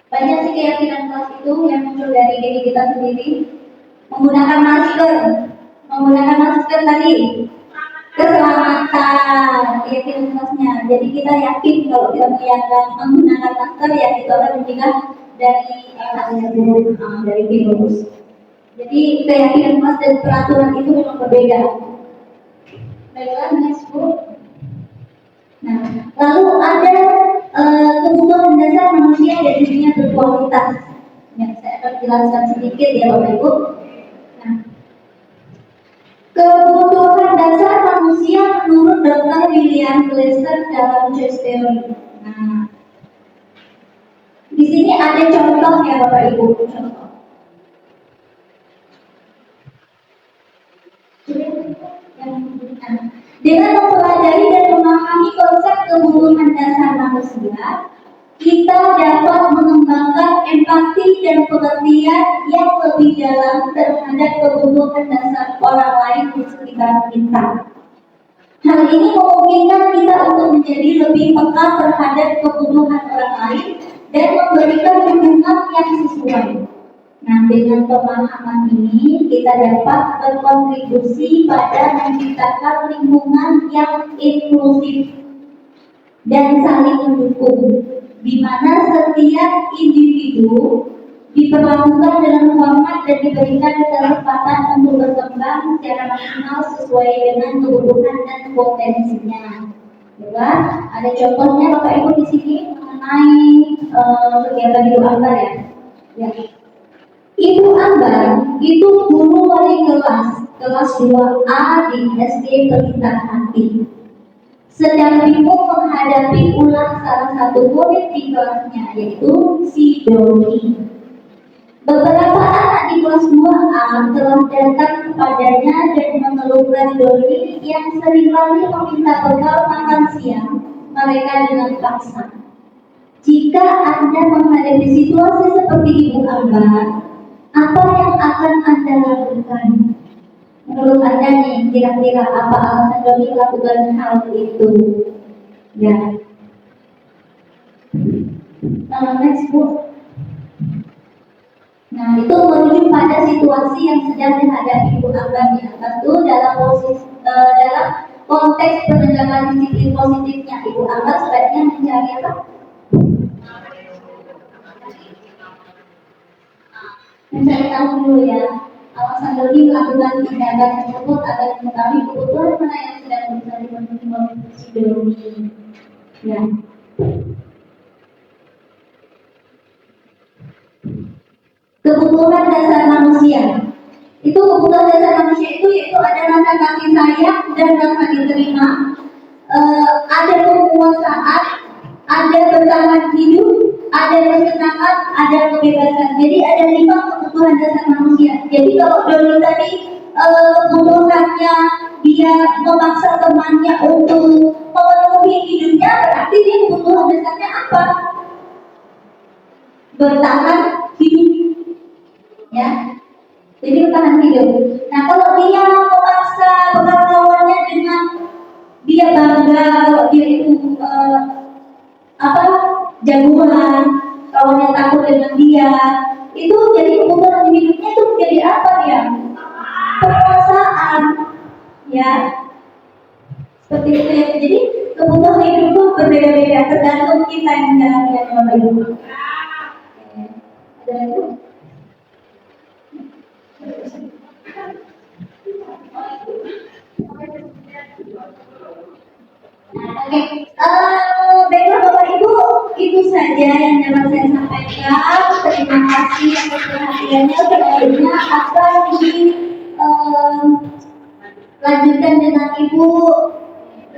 Banyak sih keyakinan kelas itu yang muncul dari diri kita sendiri. Menggunakan masker tadi, keselamatan, keyakinan kelasnya. Jadi kita yakin kalau kita menggunakan masker ya itu akan mencegah dari dari virus. Jadi keyakinan kelas dan peraturan itu memang berbeda. Baiklah, next book. Nah, lalu ada kebutuhan dasar manusia dan dirinya berkualitas. Ya, saya akan jelaskan sedikit ya Bapak Ibu. Nah, kebutuhan dasar manusia menurut Dr. William Glasser dalam Choice Theory. Nah, di sini ada contoh ya Bapak Ibu, contoh. Dengan mempelajari dan memahami konsep kebutuhan dasar manusia, kita dapat mengembangkan empati dan pengertian yang lebih dalam terhadap kebutuhan dasar orang lain di sekitar kita. Hal ini memungkinkan kita untuk menjadi lebih peka terhadap kebutuhan orang lain dan memberikan dukungan yang sesuai. Nah, dengan pemahaman ini kita dapat berkontribusi pada menciptakan lingkungan yang inklusif dan saling mendukung, di mana setiap individu diperlakukan dengan hormat dan diberikan kesempatan untuk berkembang secara maksimal sesuai dengan kebutuhan dan potensinya. Ya, ada contohnya Bapak Ibu di sini mengenai kegiatan Ibu Ambar ya. Ya. Ibu Ambar itu guru wali kelas 2A di SD Pelita Hati. sedang bingung menghadapi ulah salah satu murid di kelasnya, yaitu si Doni. Beberapa anak di kelas 2A telah datang kepadanya dan mengeluhkan Doni yang seringkali meminta bekal makan siang mereka dengan paksa. Jika Anda menghadapi situasi seperti Ibu Ambar, apa yang akan Anda lakukan? Menurut Anda nih, kira-kira apa alasan Doni melakukan hal itu? Ya. Next, Bu. Nah, itu merujuk pada situasi yang sedang dihadapi Ibu Ambar di atas itu dalam konteks penegakan disiplin positifnya Ibu Ambar sebaiknya mencari apa? Mencari tahu dulu ya alasan Doni melakukan tindakan tersebut agar mengetahui kebutuhan mana yang sedang bisa dipenuhi oleh si Doni. Ya. Kebutuhan dasar manusia. Itu kebutuhan dasar manusia itu yaitu ada rasa kasih sayang dan rasa diterima, ada penguasaan, ada bertahan hidup, ada kesenangan, ada kebebasan. Jadi ada 5 kebutuhan dasar manusia. Jadi kalau Doni tadi kebutuhannya dia memaksa temannya untuk memenuhi hidupnya, berarti dia kebutuhan dasarnya apa? Bertahan hidup. Ya, jadi bertahan hidup. Nah, kalau dia memaksa kawannya dengan dia bangga kalau dia itu jagoan, kawannya takut dengan dia, itu jadi kebutuhan hidupnya itu menjadi apa dia? Penguasaan, ya. Seperti itu ya. Jadi kebutuhan hidup itu berbeda-beda tergantung kita yang menjalankan dengan baik. Ada itu. Oke, baiklah Bapak Ibu, itu saja yang dapat saya sampaikan. Terima kasih atas perhatiannya. Selanjutnya akan dilanjutkan dengan Ibu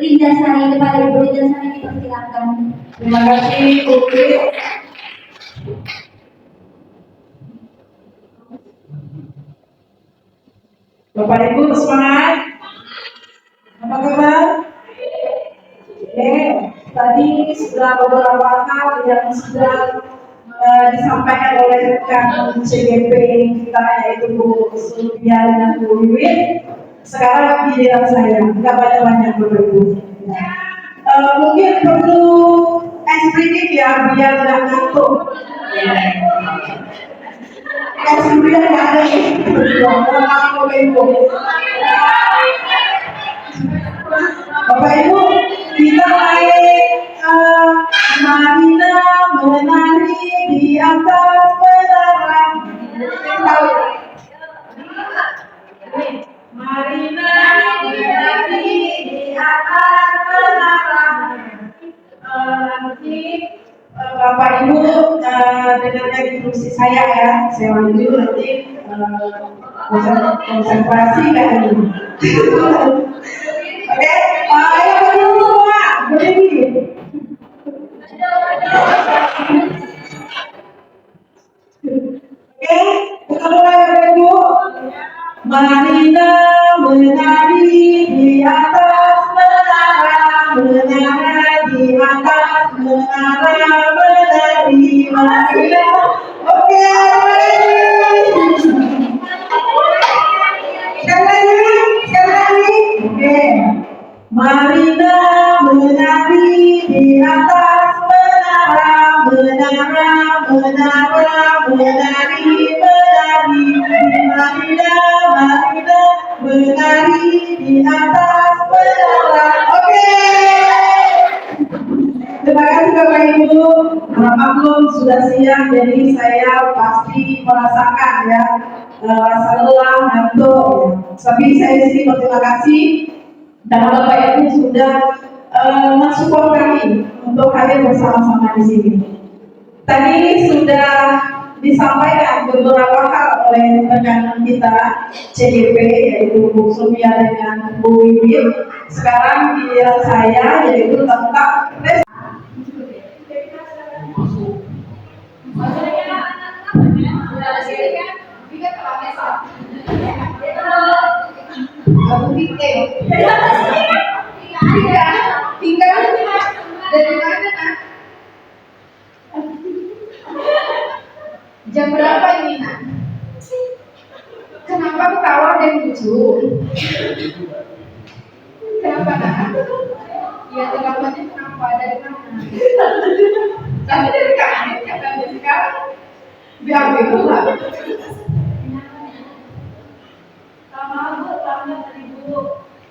Linda Sari. Kepada Ibu Linda Sari dipersilakan. Terima kasih, Putri. Bapak Ibu semangat. Apa kabar? Tadi sudah beberapa hal yang sudah disampaikan oleh rekan CGP kita, yaitu Bu Sulfia dan Bu Wiwin. Sekarang giliran saya, nggak banyak-banyak Bapak Ibu. Mungkin perlu sedikit ya, biar nggak ngantuk. Sudah nggak ada Bapak Ibu, kita Marina menari di atas menara. Marina menari di atas menara. Nanti Bapak Ibu dengarkan instruksi saya ya. Saya maju nanti konsentrasi kan ini. Oke, ayo berdiri semua, berdiri. Oke, kita mulai Bapak Ibu. Marina menari di atas menara, menara di atas menara, menari Marina. Oke, sekali lagi. Oke, Marina menari di atas menara, menara, menara, menari, menari Marina, Marina menari di atas menara. Oke. Terima kasih Bapak Ibu. Maklum sudah siang, jadi saya pasti merasakan ya rasa lelah, ngantuk. Tapi saya di sini berterima kasih karena Bapak Ibu sudah mensupport kami untuk hadir bersama-sama di sini. Tadi sudah disampaikan beberapa hal oleh rekan kita CGP yaitu Bu Surya dengan Bu Wibir. Sekarang giliran saya yaitu tentang tinggal dari mana nak? Jam berapa ini nak? Kenapa ketawa dan lucu? Kenapa nak? Ya terlambatnya kenapa? Dari mana? Tapi dari kami katanya sekarang biar lah.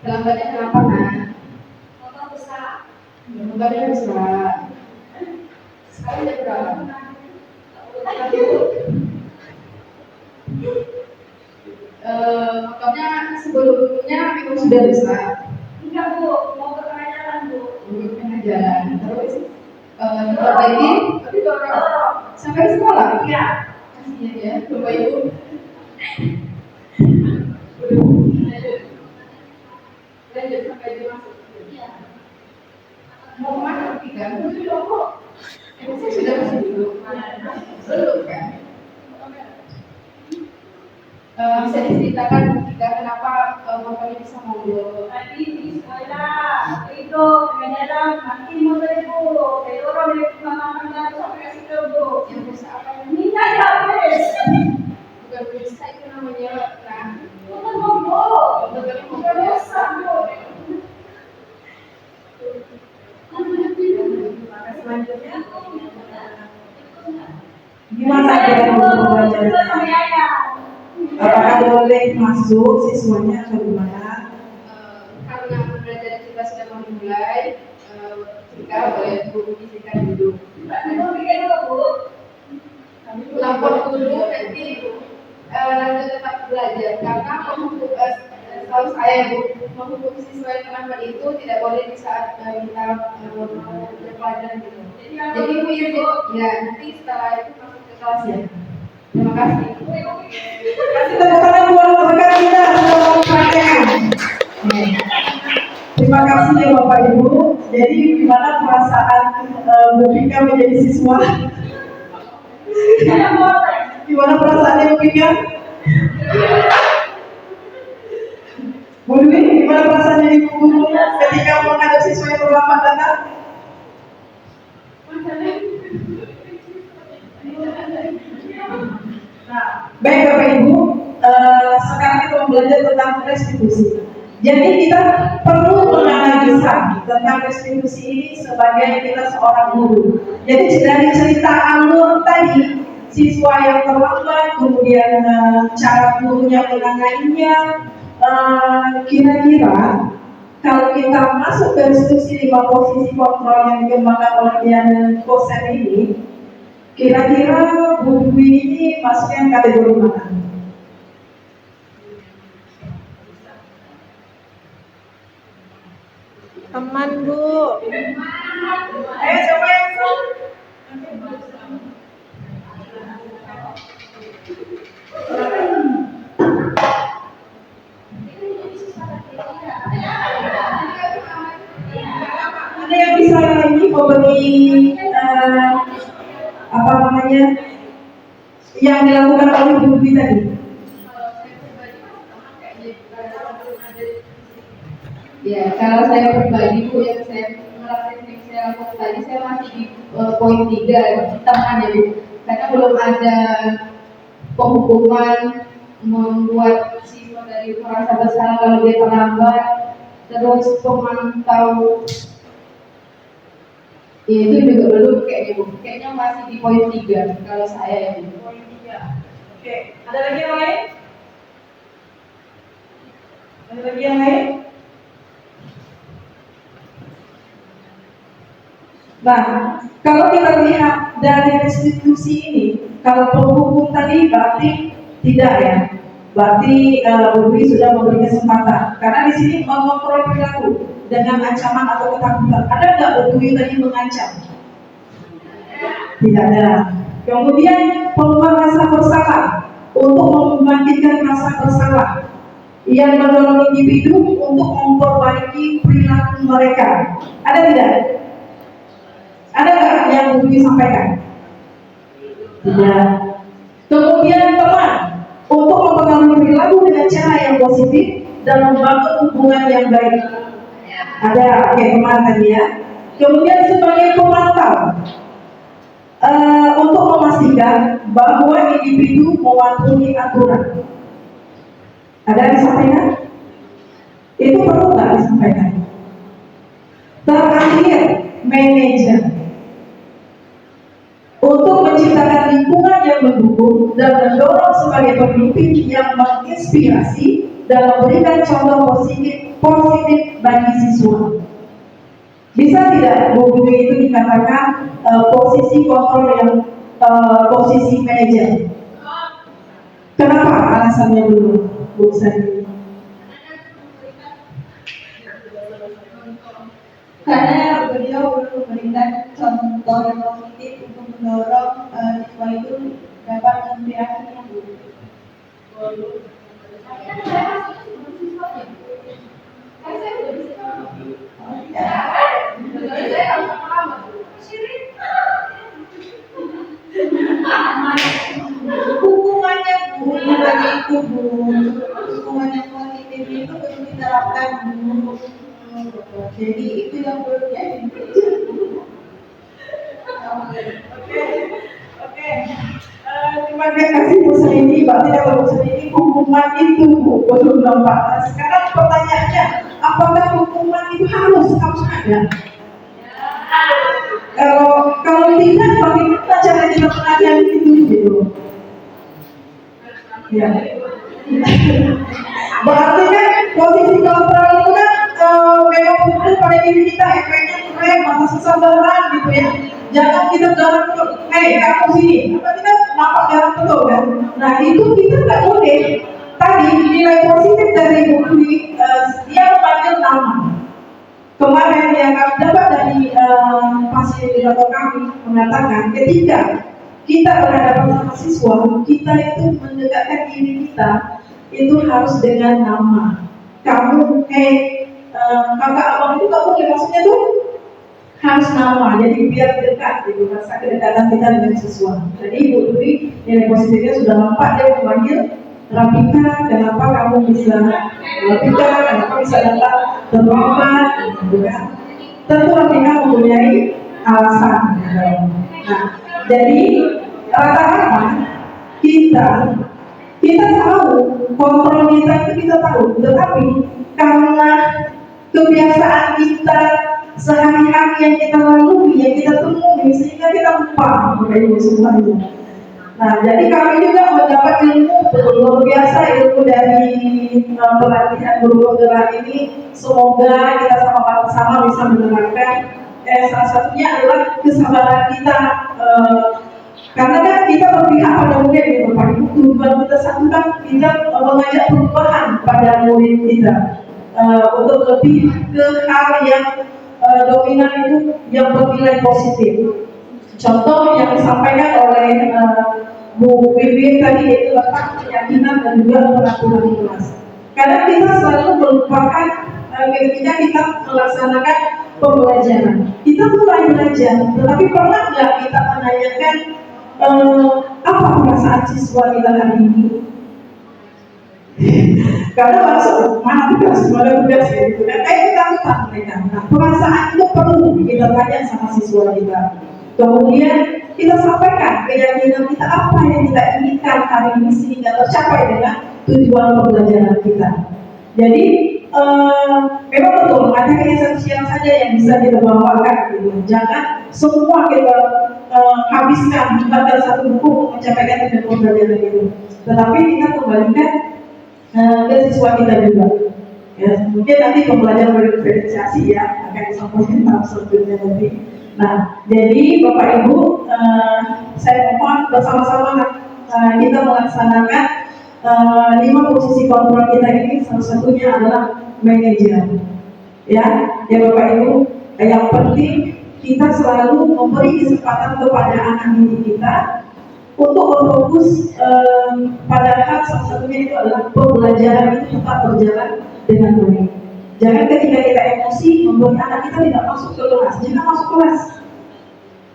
Terlambatnya kenapa nak? Motornya besar. Sekarang jam berapa? Motornya sebelumnya memang sudah besar. Enggak Bu, mau ke tengah jalan Bu. Ke tengah jalan. Terus diperbaiki, tapi dorong sampai sekolah. Iya. Kasihan ya, Bapak Ibu. Lanjut sampai dia masuk. Iya. Mau kemana? Tiga. Sudah kok. Saya sudah masuk dulu. Belum kan? Bisa diceritakan Tika kenapa motornya bisa mundur? Tadi di sekolah itu jalan nanti motor Ibu dorong dari mama sampai ke situ Bu. Yang bisa apa? Minta ya wes. Bukan bisa itu namanya kan? Motor mogok. Motor biasa Bu. Selanjutnya gimana cara pembelajaran? Apakah boleh masuk siswanya atau gimana? Karena pembelajaran kita sudah memulai, kita boleh guru bisikan dulu. Lapor dulu nanti lanjut tetap belajar karena setahu saya Bu, menghukum siswa yang terlambat itu tidak boleh di saat kita berpelajaran gitu. Jadi Bu ya nanti setelah itu masuk ke kelas ya. Terima kasih. Kasih tepuk tangan buat rekan kita dalam praktekan. Terima kasih ya Bapak Ibu. Jadi gimana perasaan Bu Pika menjadi siswa? Gimana perasaannya Bu Pika? Bu Dwi, gimana perasaannya Ibu Guru ketika menghadapi siswa yang terlambat datang? Nah, baik Bapak Ibu, sekarang kita belajar tentang restitusi. Jadi kita perlu menganalisa tentang restitusi ini sebagai kita seorang guru. Jadi dari cerita alur tadi, siswa yang terlambat, kemudian cara gurunya menanganinya, kira-kira kalau kita masuk ke restitusi 5 posisi kontrol yang dikembangkan oleh Diana Kosen ini, kira-kira Bu Dwi ini masuknya kategori mana? Teman Bu. Ayo coba yang ada yang bisa ini memberi apa namanya yang dilakukan oleh Bu Dwi tadi? Ya, kalau saya pribadi Bu yang saya merasa yang saya lakukan tadi saya masih di poin 3 teman ya Bu, karena belum ada penghukuman membuat siswa dari merasa bersalah kalau dia terlambat, terus pemantau ya, itu juga belum kayaknya Bu, kayaknya masih di poin 3 kalau saya ya Bu. Poin 3. Oke, ada lagi yang lain? Ada lagi yang lain? Nah, kalau kita lihat dari restitusi ini, kalau penghukum tadi berarti tidak ya, berarti Bu Dwi sudah memberi kesempatan. Karena di sini mengontrol perilaku dengan ancaman atau ketakutan. Ada nggak Bu Dwi tadi mengancam? Tidak ada. Kemudian peluang rasa bersalah, untuk membangkitkan rasa bersalah yang mendorong individu untuk memperbaiki perilaku mereka. Ada tidak? Ada nggak yang disampaikan? Tidak. Kemudian teman, untuk mempengaruhi perilaku dengan cara yang positif dan membangun hubungan yang baik. Ada, oke, teman tadi ya. Kemudian sebagai pemantau, untuk memastikan bahwa individu mematuhi aturan. Ada yang disampaikan? Itu perlu nggak disampaikan? Terakhir, manajer, untuk menciptakan lingkungan yang mendukung dan mendorong sebagai pemimpin yang menginspirasi dan memberikan contoh positif bagi siswa. Bisa tidak Bu Dwi itu dikatakan posisi kontrol yang posisi manajer? Kenapa? Alasannya dulu, Bu Sari. Karena beliau perlu memberikan contoh yang positif untuk mendorong siswa itu dapat menginspirasi yang buruk. Hukumannya Bu, bagi itu Bu, hukuman yang positif itu perlu diterapkan Bu. Jadi itu yang perlu jadi. Oke. Terima kasih Bu Selini. Berarti kalau Bu Selini hukuman itu Bu belum nampak. Sekarang pertanyaannya, apakah hukuman itu harus ada? Kalau tidak, bagaimana cara kita mengajar itu gitu? Ya. Berarti kan posisi kontrol itu kan memang betul pada diri kita, efeknya keren, masa kesabaran gitu ya. Jangan kita garang betul, kamu sini, apa kita nampak garang betul kan? Nah itu kita nggak boleh. Tadi nilai positif dari Bu Dwi, dia memanggil nama. Kemarin yang kami dapat dari fasilitator kami mengatakan ketika kita berhadapan sama siswa, kita itu mendekatkan diri kita itu harus dengan nama. Kamu, kakak abang itu kamu, maksudnya tuh harus nama. Jadi biar dekat, gitu, rasa kedekatan kita dengan siswa. Jadi Bu Dwi nilai positifnya sudah nampak, dia memanggil Rapika, kenapa kamu bisa Rapika, kenapa bisa datang terlambat, gitu kan? Tentu Rapika mempunyai alasan. Nah, jadi rata-rata kita tahu kontrol kita itu kita tahu, tetapi karena kebiasaan kita sehari-hari yang kita lalui, yang kita temui, sehingga kita lupa mengenai semuanya. Nah, jadi kami juga mendapat ilmu luar biasa, ilmu dari pelatihan guru penggerak ini. Semoga kita sama-sama bisa menerapkan. Salah satunya adalah kesabaran kita, karena kan kita berpihak pada murid ya Bapak Ibu. Tujuan kita satu kan kita mengajak perubahan pada murid kita, untuk lebih ke hal yang dominan itu yang bernilai positif. Contoh yang disampaikan oleh Bu Bibi tadi itu tentang keyakinan dan juga peraturan kelas. Karena kita selalu melupakan ketika kita melaksanakan pembelajaran. Kita mulai belajar, tetapi pernah nggak kita menanyakan apa perasaan siswa kita hari ini? Karena langsung mana tugas gitu kan? Kita lupa mereka. Nah, perasaan itu perlu kita tanya sama siswa kita. Kemudian kita sampaikan keyakinan kita apa yang kita inginkan hari ini sehingga tercapai dengan tujuan pembelajaran kita. Jadi memang betul materi esensial saja yang bisa kita bawakan gitu. Jangan semua kita habiskan baca satu buku mencapai tujuan pembelajaran itu. Tetapi kita kembalikan ke siswa kita juga. Ya, mungkin nanti pembelajaran berdiferensiasi ya akan disampaikan tahap selanjutnya nanti. Nah, jadi Bapak Ibu, saya mohon bersama-sama kita melaksanakan 5 posisi kontrol kita ini. Salah satunya adalah manajer. Ya Bapak Ibu, yang penting kita selalu memberi kesempatan kepada anak didik kita untuk berfokus padahal salah satunya itu adalah pembelajaran itu tetap berjalan dengan baik. Jangan ketika kita emosi membuat anak kita tidak masuk ke kelas. Jangan masuk kelas.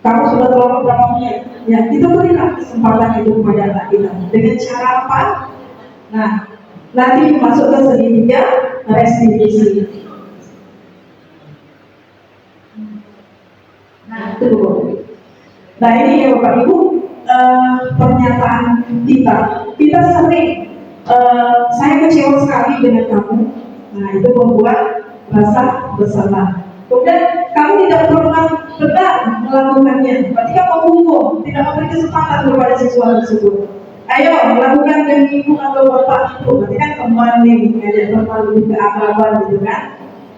Kamu sudah terlalu berapa menit? Ya, kita berilah kesempatan itu kepada anak kita. Dengan cara apa? Nah, nanti masuk ke segitiga restitusi. Nah, itu dulu. Nah, ini ya Bapak Ibu, pernyataan kita sering saya kecewa sekali dengan kamu. Nah, itu membuat rasa bersalah. Kemudian kamu tidak pernah benar melakukannya, berarti kamu menghukum, tidak memberi kesempatan kepada siswa tersebut. Ayo melakukan dengan ibu atau bapak itu, berarti kan teman nih, ngajak teman lebih keakraban gitu kan.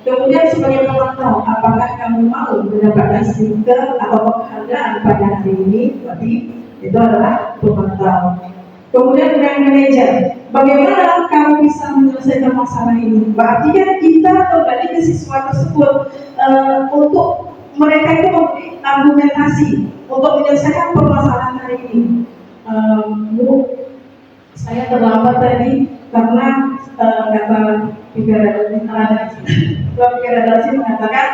Kemudian sebagai pemantau, apakah kamu mau mendapatkan stiker atau penghargaan pada hari ini? Berarti itu adalah pemantau. Kemudian dengan manajer, bagaimana kamu bisa menyelesaikan masalah ini? Berarti kan kita kembali ke siswa tersebut untuk mereka itu memberi argumentasi untuk menyelesaikan permasalahan hari ini. Bu, saya terlambat tadi karena kata Pikiradasi mengatakan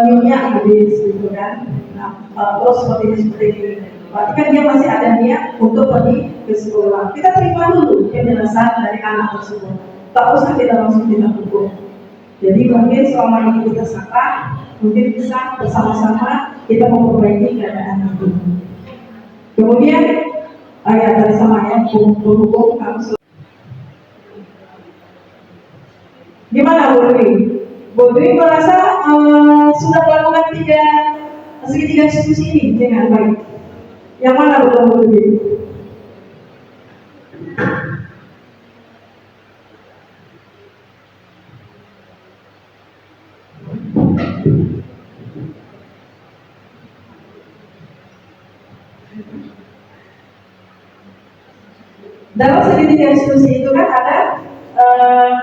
minyak habis gitu kan. Nah, terus seperti ini. Berarti kan dia masih ada niat untuk pergi ke sekolah. Kita terima dulu penjelasan dari anak tersebut. Tak usah kita langsung kita hukum. Jadi mungkin selama ini kita salah, mungkin bisa bersama-sama kita memperbaiki keadaan itu. Kemudian ayat dari sama ya, berhubung kamu gimana Bu Dwi? Bu Dwi merasa sudah melakukan segitiga diskusi ini dengan baik. Yang mana Bu Dwi? Dalam segitiga diskusi itu kan ada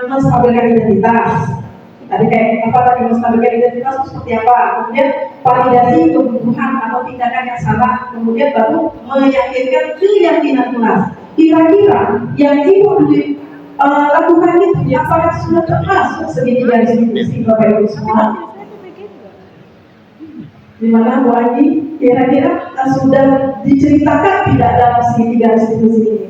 menstabilkan identitas. Tadi kayak apa tadi menstabilkan identitas itu seperti apa? Kemudian validasi kebutuhan atau tindakan yang salah. Kemudian baru meyakinkan keyakinan kelas. Kira-kira yang Ibu lakukan itu apakah sudah termasuk segitiga diskusi Bapak Ibu semua? Dimana Bu Andi kira-kira sudah diceritakan tidak dalam segitiga diskusi ini?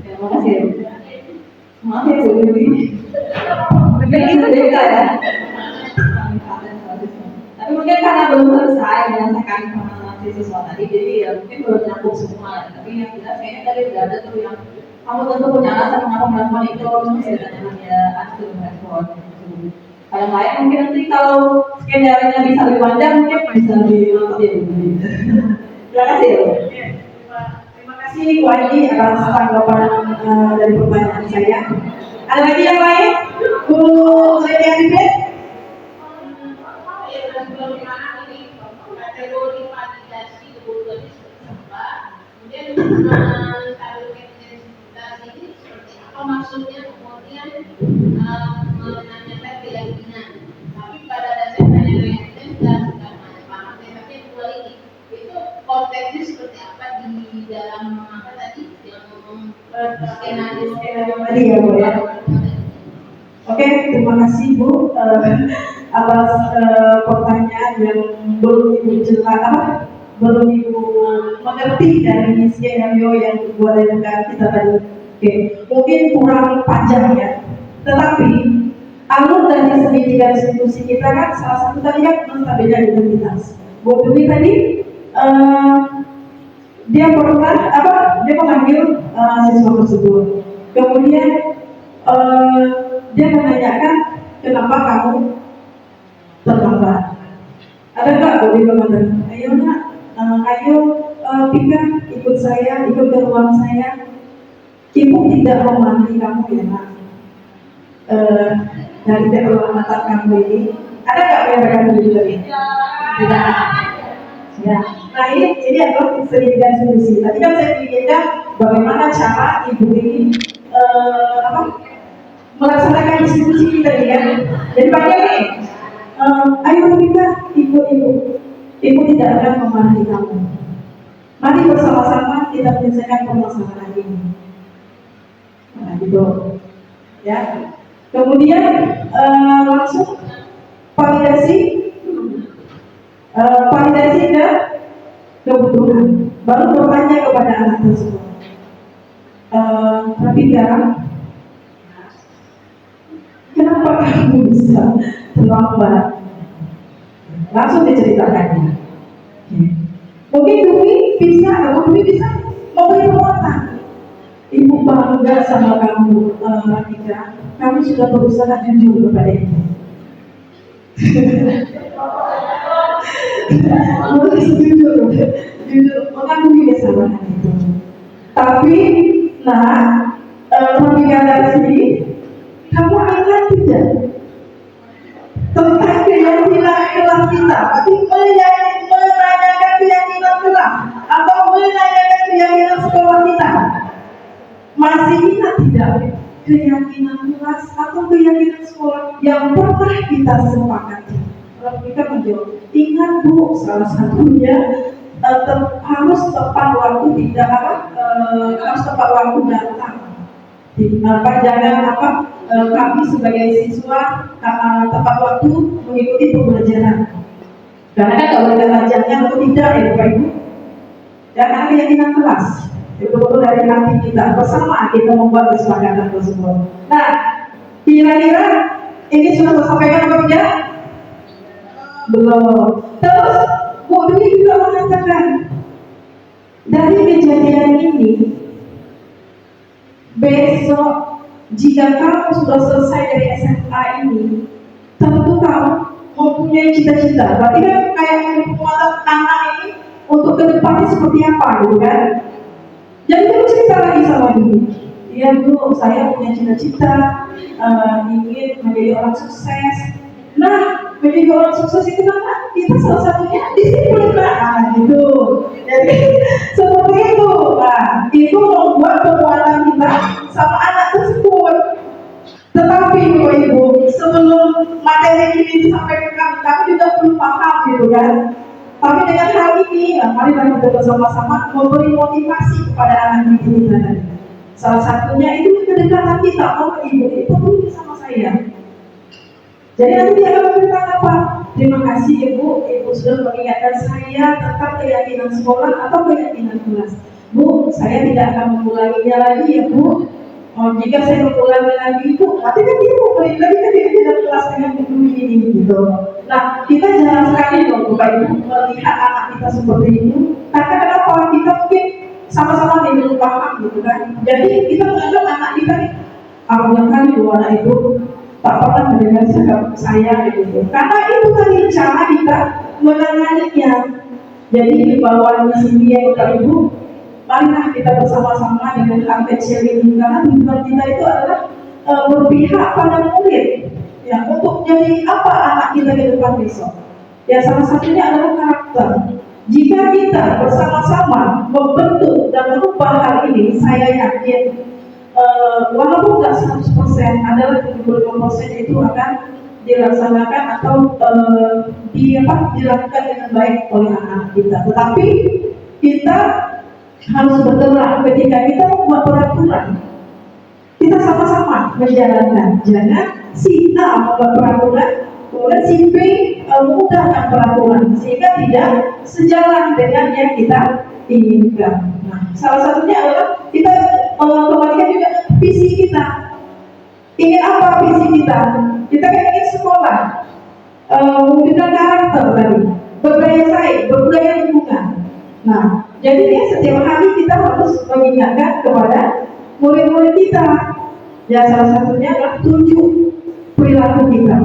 Terima kasih. Maaf ya Bu Dewi. Begitu juga ya. Tapi mungkin karena belum selesai menyelesaikan pengalaman siswa tadi, jadi ya mungkin belum nyambung semua. Tapi yang jelas kayaknya tadi udah ada tuh yang kamu tentu punya alasan mengapa melakukan itu, terus ya tanya dia asal respon. Kalau lain mungkin nanti kalau skenario bisa lebih panjang mungkin bisa lebih lengkap ya Bu. Terima kasih. Terima kasih Bu Andi atas tanggapan dari pertanyaan saya. Ada lagi yang lain? Bu Lady Arifin? Kategori validasi kebutuhan seperti apa? Kemudian stabilitas ini seperti apa maksudnya? Kemudian menanyakan keyakinan. Tapi pada dasarnya keyakinan sudah paham. Tapi yang kedua ini itu konteksnya seperti apa di dalam apa tadi yang skenario tadi ya Bu ya. Oke, terima kasih Bu atas pertanyaan yang belum Ibu jelaskan, belum Ibu mengerti dari skenario yang dibuat kita tadi. Oke, mungkin kurang panjang ya. Tetapi alur dari segitiga diskusi kita kan salah satu tadi kan menstabilkan identitas. Bu Dwi tadi dia pernah dia memanggil siswa tersebut. Kemudian dia menanyakan kenapa kamu terlambat. Ada nggak Bu Dwi mengatakan, ayo nak, ayo Pika ikut saya, ikut ke ruang saya. Ibu tidak memanggil kamu ya nak. Dari keterlambatan kamu ini, ada nggak yang mereka begitu? Tidak. Ya, nah ini adalah segitiga diskusi. Tadi kan saya pikirkan bagaimana cara Ibu ini melaksanakan diskusi kita ya. Jadi bagian nih, ayo kita ikut Ibu. Ibu tidak akan memarahi kamu. Mari bersama-sama kita menyelesaikan permasalahan ini. Nah, gitu. Ya. Kemudian langsung validasi dan kebutuhan. Baru bertanya kepada anak tersebut. Rabika, kenapa kamu bisa terlambat? Langsung diceritakannya. Mungkin Dwi bisa memberi penguatan. Ibu bangga sama kamu, Rabika. Kamu sudah berusaha jujur kepada ibu. jujur mengakui kesalahan itu. Tapi, Rabika dari sini, kamu ingat tidak tentang keyakinan kelas kita? Berarti menanyakan keyakinan kelas atau menanyakan keyakinan sekolah kita. Masih ingat tidak keyakinan kelas atau keyakinan sekolah yang pernah kita sepakati? Kalau kita menjawab, ingat Bu, salah satunya harus tepat waktu, harus tepat waktu datang. Jangan kami sebagai siswa tepat waktu mengikuti pembelajaran. Karena kan kalau kita jangan atau tidak ya Bapak Ibu. Dan keyakinan kelas. Betul-betul dari hati kita bersama kita membuat kesepakatan tersebut. Nah, kira-kira ini sudah tersampaikan atau tidak? Belum. Terus Bu Dwi juga mengatakan dari kejadian ini, besok jika kamu sudah selesai dari SMA ini, tentu kamu mempunyai cita-cita. Berarti kan kayak penguatan anak ini untuk ke depannya seperti apa gitu kan? Jadi kamu cerita lagi sama Dwi. Iya Bu, saya punya cita-cita ingin menjadi orang sukses. Nah, menjadi orang sukses itu kan kita salah satunya disiplin gitu. Jadi seperti itu. Nah, itu membuat penguatan kita sama anak tersebut. Tetapi Bapak Ibu, sebelum materi ini disampaikan kami juga belum paham gitu kan. Tapi dengan hal ini, mari kita bersama-sama memberi motivasi kepada anak didik kita tadi. Salah satunya itu kedekatan kita, Ibu itu peduli sama saya. Jadi nanti dia akan berkata apa? Terima kasih Ibu sudah mengingatkan saya tentang keyakinan sekolah atau keyakinan kelas. Bu, saya tidak akan mengulanginya lagi ya Bu. Jika saya mengulangi lagi itu, nanti kan dia mau balik lagi ke keyakinan kelas dengan buku ini gitu. Nah, kita jarang sekali loh Bapak Ibu melihat anak kita seperti ini. Karena kenapa? Kita mungkin sama-sama tidak paham gitu kan. Jadi kita menganggap anak kita awalnya kali anak itu tak pernah mendengar sikap saya gitu. Karena itu tadi cara kita menanganinya. Jadi di bawah di sini ya Bapak Ibu, marilah kita bersama-sama dengan hal kecil ini. Karena tujuan kita itu adalah berpihak pada murid. Ya, untuk jadi apa anak kita ke depan besok? Ya, salah satunya adalah karakter. Jika kita bersama-sama membentuk dan merubah hal ini, saya yakin walaupun nggak 100%, adalah 75% itu akan dilaksanakan atau dilakukan dengan baik oleh anak kita. Tetapi kita harus bergerak ketika kita membuat peraturan. Kita sama-sama menjalankan. Jangan si A membuat peraturan, kemudian si B memudahkan peraturan sehingga tidak sejalan dengan yang kita inginkan. Nah, salah satunya adalah kita kembalikan juga visi kita. Ingin apa visi kita? Kita kan ingin sekolah, mewujudkan karakter tadi, berdaya saing, berbudaya lingkungan. Nah, jadi setiap hari kita harus mengingatkan kepada murid-murid kita. Ya, salah satunya adalah tunjuk perilaku kita.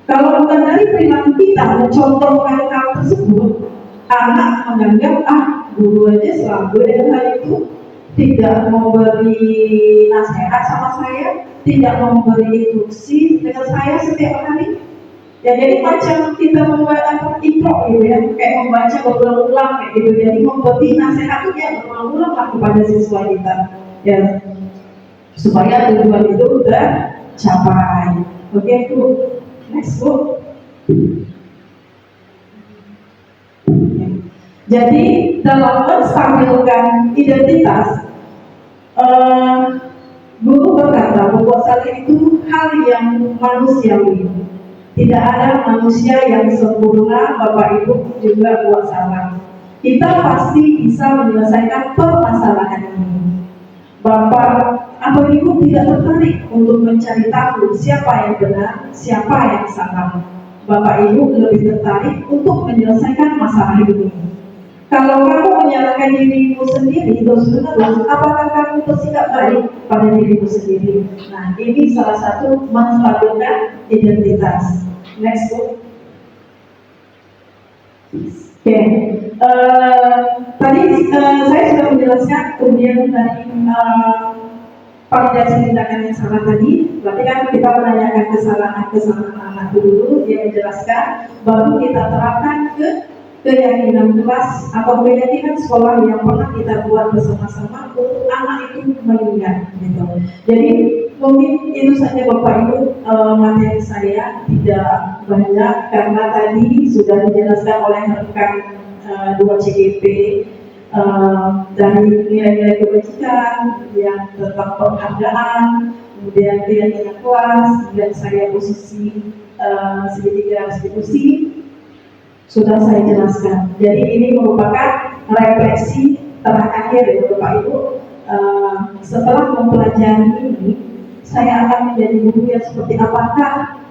Kalau bukan dari perilaku kita mencontohkan hal tersebut, anak menganggap guru aja selalu dengan hal itu, tidak memberi nasihat sama saya, tidak memberi instruksi dengan saya setiap hari. Ya, jadi macam kita membaca intro gitu ya, kayak membaca berulang-ulang kayak gitu. Jadi memberi nasihat itu ya berulang-ulang lah kepada siswa kita, ya, supaya tujuan itu tercapai. Oke Bu, next Bu. Jadi dalam menstabilkan identitas, guru berkata bahwa saling itu hal yang manusiawi. Tidak ada manusia yang sempurna, Bapak Ibu juga buat salah. Kita pasti bisa menyelesaikan permasalahan ini. Bapak atau Ibu tidak tertarik untuk mencari tahu siapa yang benar, siapa yang salah. Bapak Ibu lebih tertarik untuk menyelesaikan masalah ini. Kalau kamu menyalahkan dirimu sendiri terus-menerus, apakah kamu bersikap baik pada dirimu sendiri? Nah, ini salah satu menstabilkan identitas. Next book. Oke, tadi saya sudah menjelaskan kemudian dari validasi tindakan yang salah tadi. Berarti kan kita menanyakan kesalahan anak dulu, dia menjelaskan, baru kita terapkan ke keyakinan kelas atau keyakinan sekolah yang pernah kita buat bersama-sama untuk anak itu mengingat gitu. Jadi mungkin itu saja Bapak Ibu, materi saya tidak banyak karena tadi sudah dijelaskan oleh rekan 2 CGP dari nilai-nilai kebajikan yang tentang penghargaan, kemudian keyakinan kelas, dan saya posisi segitiga restitusi sudah saya jelaskan. Jadi ini merupakan refleksi terakhir ya Bapak Ibu. Setelah mempelajari ini, saya akan menjadi guru yang seperti apakah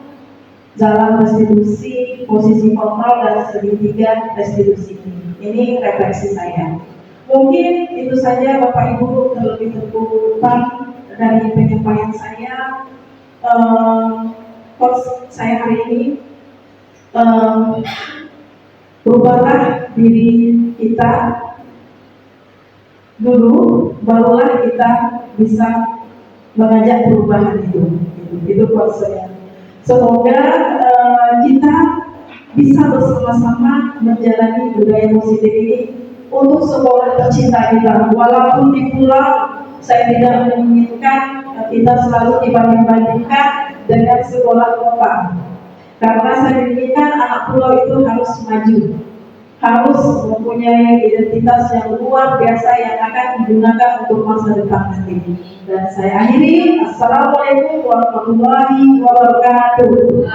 dalam restitusi, posisi formal dan segitiga restitusi ini. Ini refleksi saya. Mungkin itu saja Bapak Ibu, terlebih kurang dari penyampaian saya. Coach saya hari ini, rubahlah diri kita dulu, barulah kita bisa mengajak perubahan itu. Itu buat saya. Semoga kita bisa bersama-sama menjalani budaya positif ini untuk sekolah tercinta kita. Walaupun di pulau, saya tidak menginginkan kita selalu dibanding-bandingkan dengan sekolah kota. Karena saya inginkan anak pulau itu harus maju, harus mempunyai identitas yang luar biasa yang akan digunakan untuk masa depan nanti. Dan saya akhiri, Assalamualaikum warahmatullahi wabarakatuh.